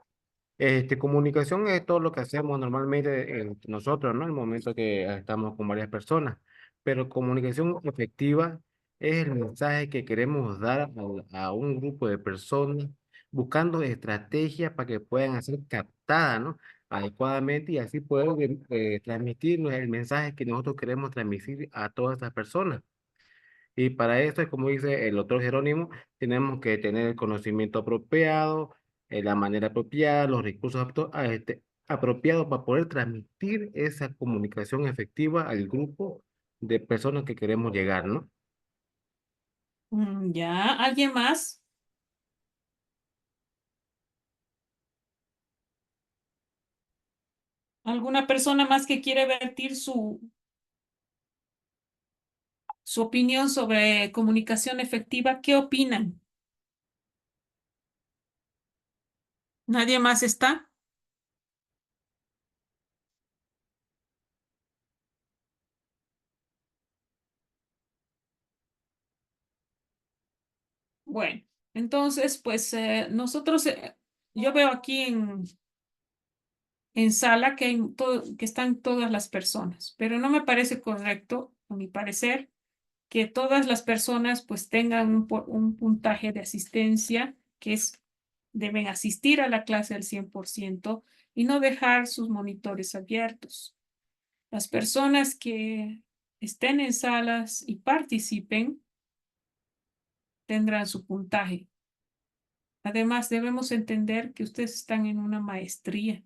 Comunicación es todo lo que hacemos normalmente entre nosotros, ¿no? En el momento que estamos con varias personas. Pero comunicación efectiva es el mensaje que queremos dar a un grupo de personas buscando estrategias para que puedan ser captadas, ¿no? Adecuadamente y así poder transmitirnos el mensaje que nosotros queremos transmitir a todas estas personas. Y para esto, como dice el doctor Jerónimo, tenemos que tener el conocimiento apropiado, la manera apropiada, los recursos apropiados para poder transmitir esa comunicación efectiva al grupo de personas que queremos llegar, ¿no? Ya, ¿alguien más? ¿Alguna persona más que quiere vertir su opinión sobre comunicación efectiva? ¿Qué opinan? ¿Nadie más está? Bueno, entonces, pues nosotros, yo veo aquí en sala que, que están todas las personas, pero no me parece correcto, a mi parecer, que todas las personas pues tengan un puntaje de asistencia que es, deben asistir a la clase al 100% y no dejar sus monitores abiertos. Las personas que estén en salas y participen tendrán su puntaje. Además, debemos entender que ustedes están en una maestría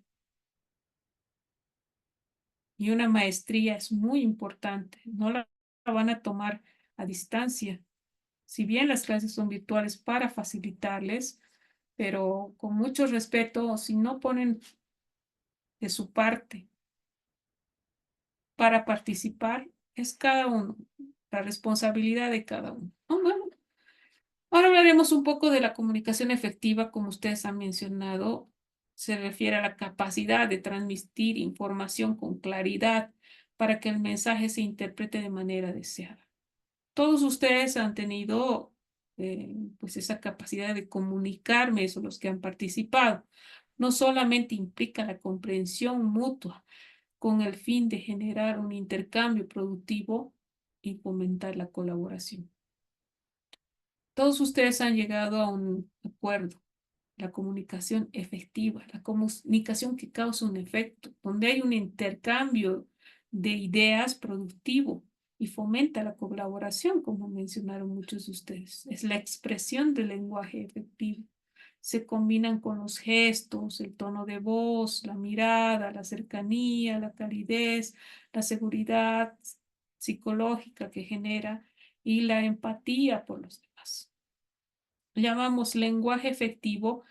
y una maestría es muy importante. No la van a tomar a distancia. Si bien las clases son virtuales para facilitarles, pero con mucho respeto, si no ponen de su parte para participar, es cada uno, la responsabilidad de cada uno. Bueno, ahora hablaremos un poco de la comunicación efectiva, como ustedes han mencionado. Se refiere a la capacidad de transmitir información con claridad para que el mensaje se interprete de manera deseada. Todos ustedes han tenido pues esa capacidad de comunicarme, eso los que han participado. No solamente implica la comprensión mutua con el fin de generar un intercambio productivo, y fomentar la colaboración. Todos ustedes han llegado a un acuerdo. La comunicación efectiva, la comunicación que causa un efecto, donde hay un intercambio de ideas productivo y fomenta la colaboración, como mencionaron muchos de ustedes. Es la expresión del lenguaje efectivo. Se combinan con los gestos, el tono de voz, la mirada, la cercanía, la calidez, la seguridad psicológica que genera y la empatía por los demás. Llamamos lenguaje efectivo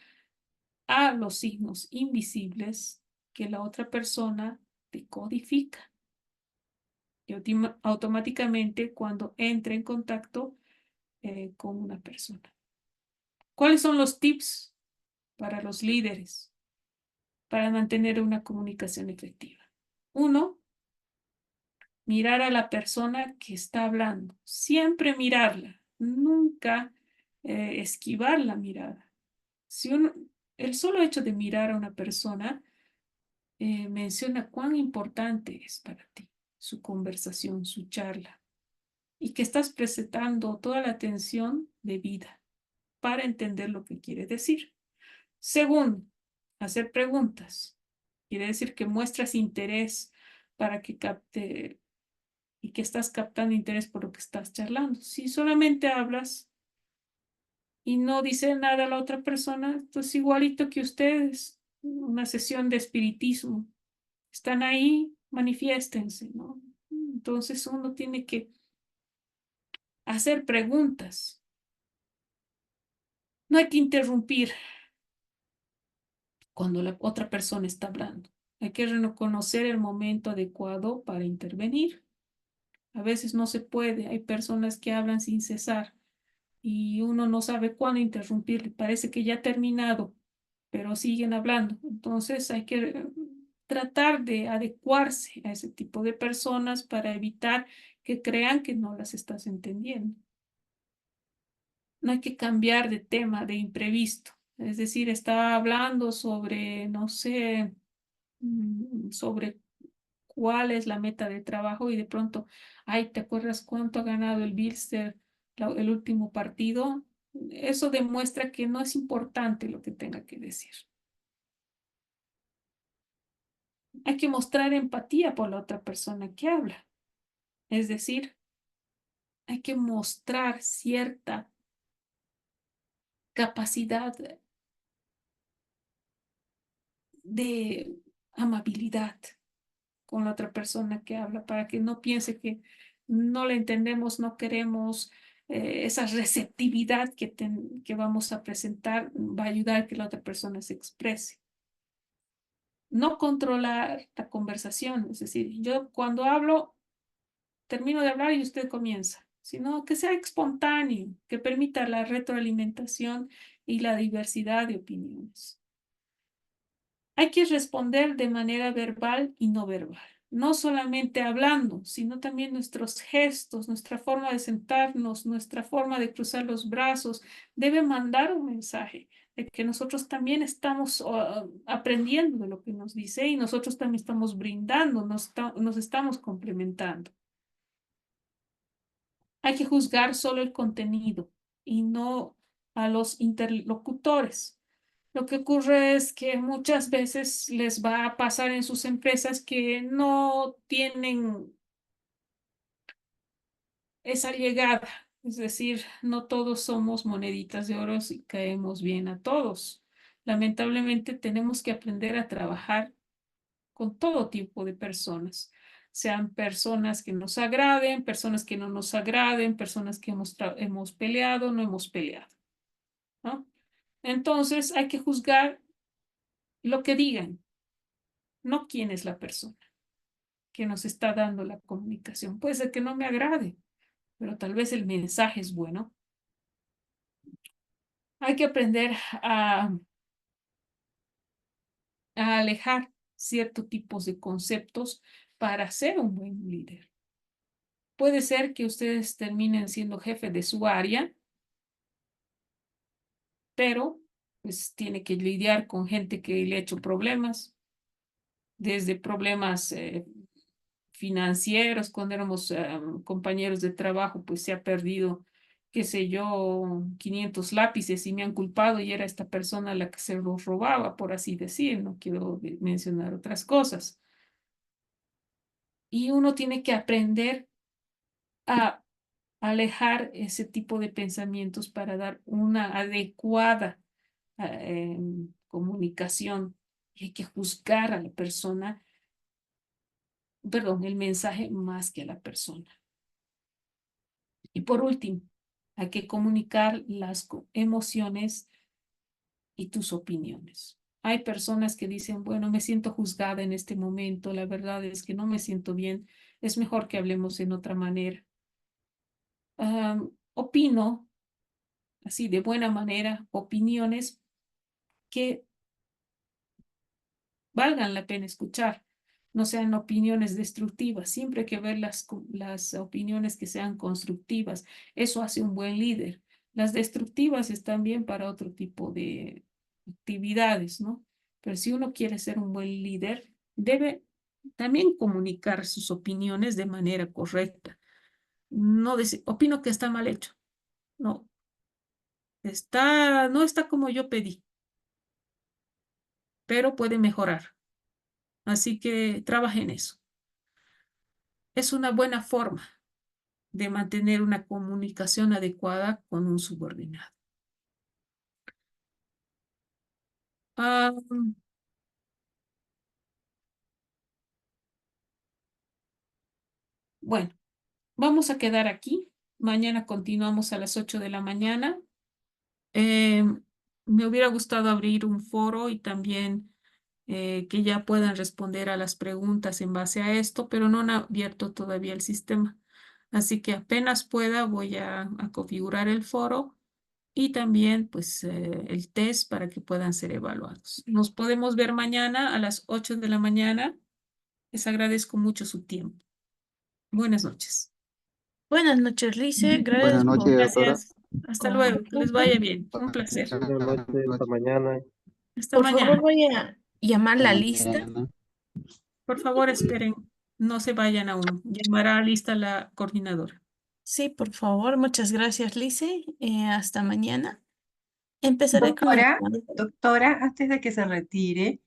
a los signos invisibles que la otra persona decodifica. Y automáticamente cuando entra en contacto con una persona. ¿Cuáles son los tips para los líderes para mantener una comunicación efectiva? 1, mirar a la persona que está hablando. Siempre mirarla, nunca esquivar la mirada. El solo hecho de mirar a una persona menciona cuán importante es para ti su conversación, su charla, y que estás prestando toda la atención debida para entender lo que quiere decir. Segundo, hacer preguntas. Quiere decir que muestras interés para que capte y que estás captando interés por lo que estás charlando. Si solamente hablas y no dice nada a la otra persona, entonces igualito que ustedes, una sesión de espiritismo. Están ahí, manifiéstense, ¿no? Entonces uno tiene que hacer preguntas. No hay que interrumpir cuando la otra persona está hablando. Hay que reconocer el momento adecuado para intervenir. A veces no se puede. Hay personas que hablan sin cesar y uno no sabe cuándo interrumpir. Parece que ya ha terminado, pero siguen hablando. Entonces hay que tratar de adecuarse a ese tipo de personas para evitar que crean que no las estás entendiendo. No hay que cambiar de tema de imprevisto. Es decir, está hablando sobre, no sé, sobre cuál es la meta de trabajo y de pronto, ay, ¿te acuerdas cuánto ha ganado el Bilster el último partido? Eso demuestra que no es importante lo que tenga que decir. Hay que mostrar empatía por la otra persona que habla. Es decir, hay que mostrar cierta capacidad de amabilidad con la otra persona que habla para que no piense que no le entendemos, no queremos. Esa receptividad que vamos a presentar va a ayudar a que la otra persona se exprese. No controlar la conversación, es decir, yo cuando hablo, termino de hablar y usted comienza, sino que sea espontáneo, que permita la retroalimentación y la diversidad de opiniones. Hay que responder de manera verbal y no verbal, no solamente hablando, sino también nuestros gestos, nuestra forma de sentarnos, nuestra forma de cruzar los brazos, debe mandar un mensaje de que nosotros también estamos aprendiendo de lo que nos dice y nosotros también estamos brindando, nos estamos complementando. Hay que juzgar solo el contenido y no a los interlocutores. Lo que ocurre es que muchas veces les va a pasar en sus empresas que no tienen esa llegada. Es decir, no todos somos moneditas de oro y caemos bien a todos. Lamentablemente tenemos que aprender a trabajar con todo tipo de personas, sean personas que nos agraden, personas que no nos agraden, personas que hemos peleado, no hemos peleado, ¿no? Entonces hay que juzgar lo que digan, no quién es la persona que nos está dando la comunicación. Puede ser que no me agrade, pero tal vez el mensaje es bueno. Hay que aprender a alejar ciertos tipos de conceptos para ser un buen líder. Puede ser que ustedes terminen siendo jefe de su área, pero pues tiene que lidiar con gente que le ha hecho problemas, desde problemas financieros, cuando éramos compañeros de trabajo, pues se ha perdido, qué sé yo, 500 lápices y me han culpado y era esta persona la que se los robaba, por así decir, no quiero mencionar otras cosas. Y uno tiene que aprender a alejar ese tipo de pensamientos para dar una adecuada comunicación. Y hay que juzgar a la persona, perdón, el mensaje más que a la persona. Y por último, hay que comunicar las emociones y tus opiniones. Hay personas que dicen, bueno, me siento juzgada en este momento, la verdad es que no me siento bien, es mejor que hablemos en otra manera. Opino, así de buena manera, opiniones que valgan la pena escuchar, no sean opiniones destructivas, siempre hay que ver las opiniones que sean constructivas, eso hace un buen líder. Las destructivas están bien para otro tipo de actividades, ¿no? Pero si uno quiere ser un buen líder, debe también comunicar sus opiniones de manera correcta. No decir, opino que está mal hecho. No, no está como yo pedí, pero puede mejorar. Así que trabaje en eso. Es una buena forma de mantener una comunicación adecuada con un subordinado. Ah, bueno, vamos a quedar aquí. Mañana continuamos a las 8 de la mañana. Eh, Me hubiera gustado abrir un foro y también que ya puedan responder a las preguntas en base a esto, pero no han abierto todavía el sistema. Así que apenas pueda voy a configurar el foro y también pues el test para que puedan ser evaluados. Nos podemos ver mañana a las 8 de la mañana. Les agradezco mucho su tiempo. Buenas noches. Buenas noches, Lice. Buenas Gracias noches, por doctora. Gracias. Hasta luego. Que les vaya bien. Un placer. Buenas noches, hasta mañana. Hasta Por favor, mañana. voy a llamar Hasta la lista. mañana. Por favor, esperen. No se vayan aún. Llamará a lista la coordinadora. Sí, por favor. Muchas gracias, Lice. Hasta mañana. Empezaré con la Doctora, llamada. doctora, antes de que se retire,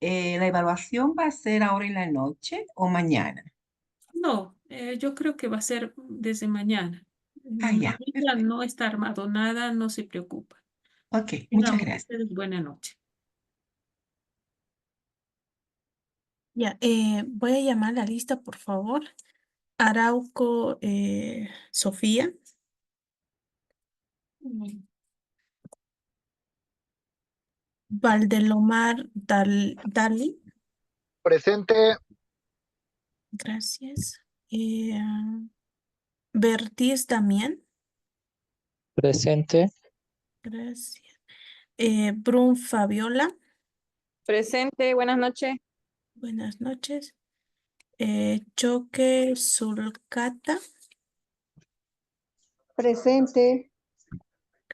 ¿la evaluación va a ser ahora en la noche o mañana? No, yo creo que va a ser desde mañana. Ah, ya, Ahorita perfecto. no está armado nada, no se preocupa. Ok, muchas Tengan gracias. ustedes buena noche. Ya, voy a llamar la lista, por favor. Arauco, Sofía. Valdelomar Dali. Presente. Gracias. Bertiz Damián. Presente. Gracias. Brun Fabiola. Presente, buenas noches. Buenas noches. Choque Sulcata. Presente.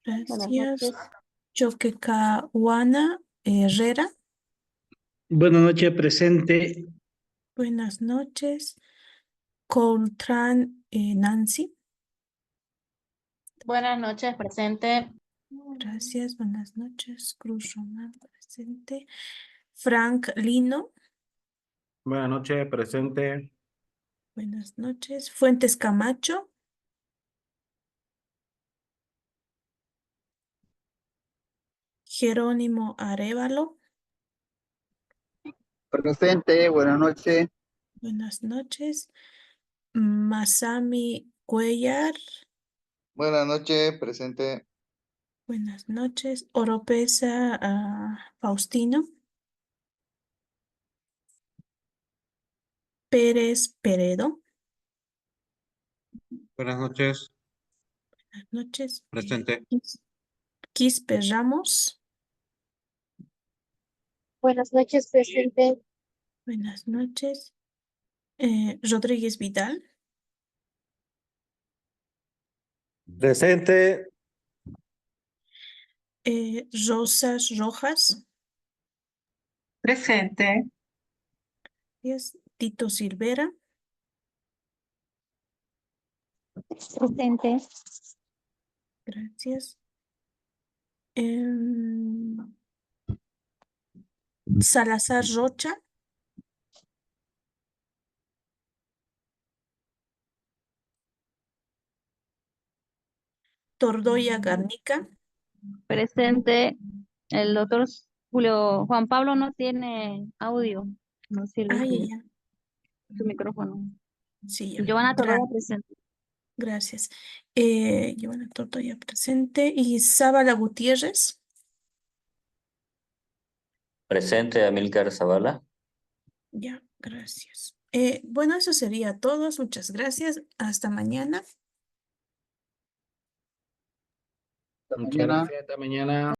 Buenas Gracias. noches. Choque Cahuana Herrera. Buenas noches, presente. Buenas noches. Coltrán Nancy. Buenas noches, presente. Gracias. Buenas noches. Cruz Román presente. Frank Lino. Buenas noches, presente. Buenas noches. Fuentes Camacho. Jerónimo Arévalo. Presente. Buenas noches. Buenas noches. Masami Cuellar. Buenas noches, presente. Buenas noches. Oropesa Faustino. Pérez Peredo. Buenas noches, Buenas noches. presente. Quispe Ramos. Buenas noches, presente. Buenas noches. Rodríguez Vidal. Presente. Rosas Rojas. Presente. Tito Silvera. Presente. Gracias. Salazar Rocha. Tordoya Garnica. Presente. El doctor Julio Juan Pablo no tiene audio. No sirve Ah, ya, ya. su micrófono. Sí, ya. Giovanna Torroya presente. Gracias. Giovanna Tordoya presente. Y Zabala Gutiérrez. Presente, Amílcar Zavala. Ya, gracias. Bueno, eso sería todo. Muchas gracias. Hasta mañana. Muchas gracias. Hasta mañana.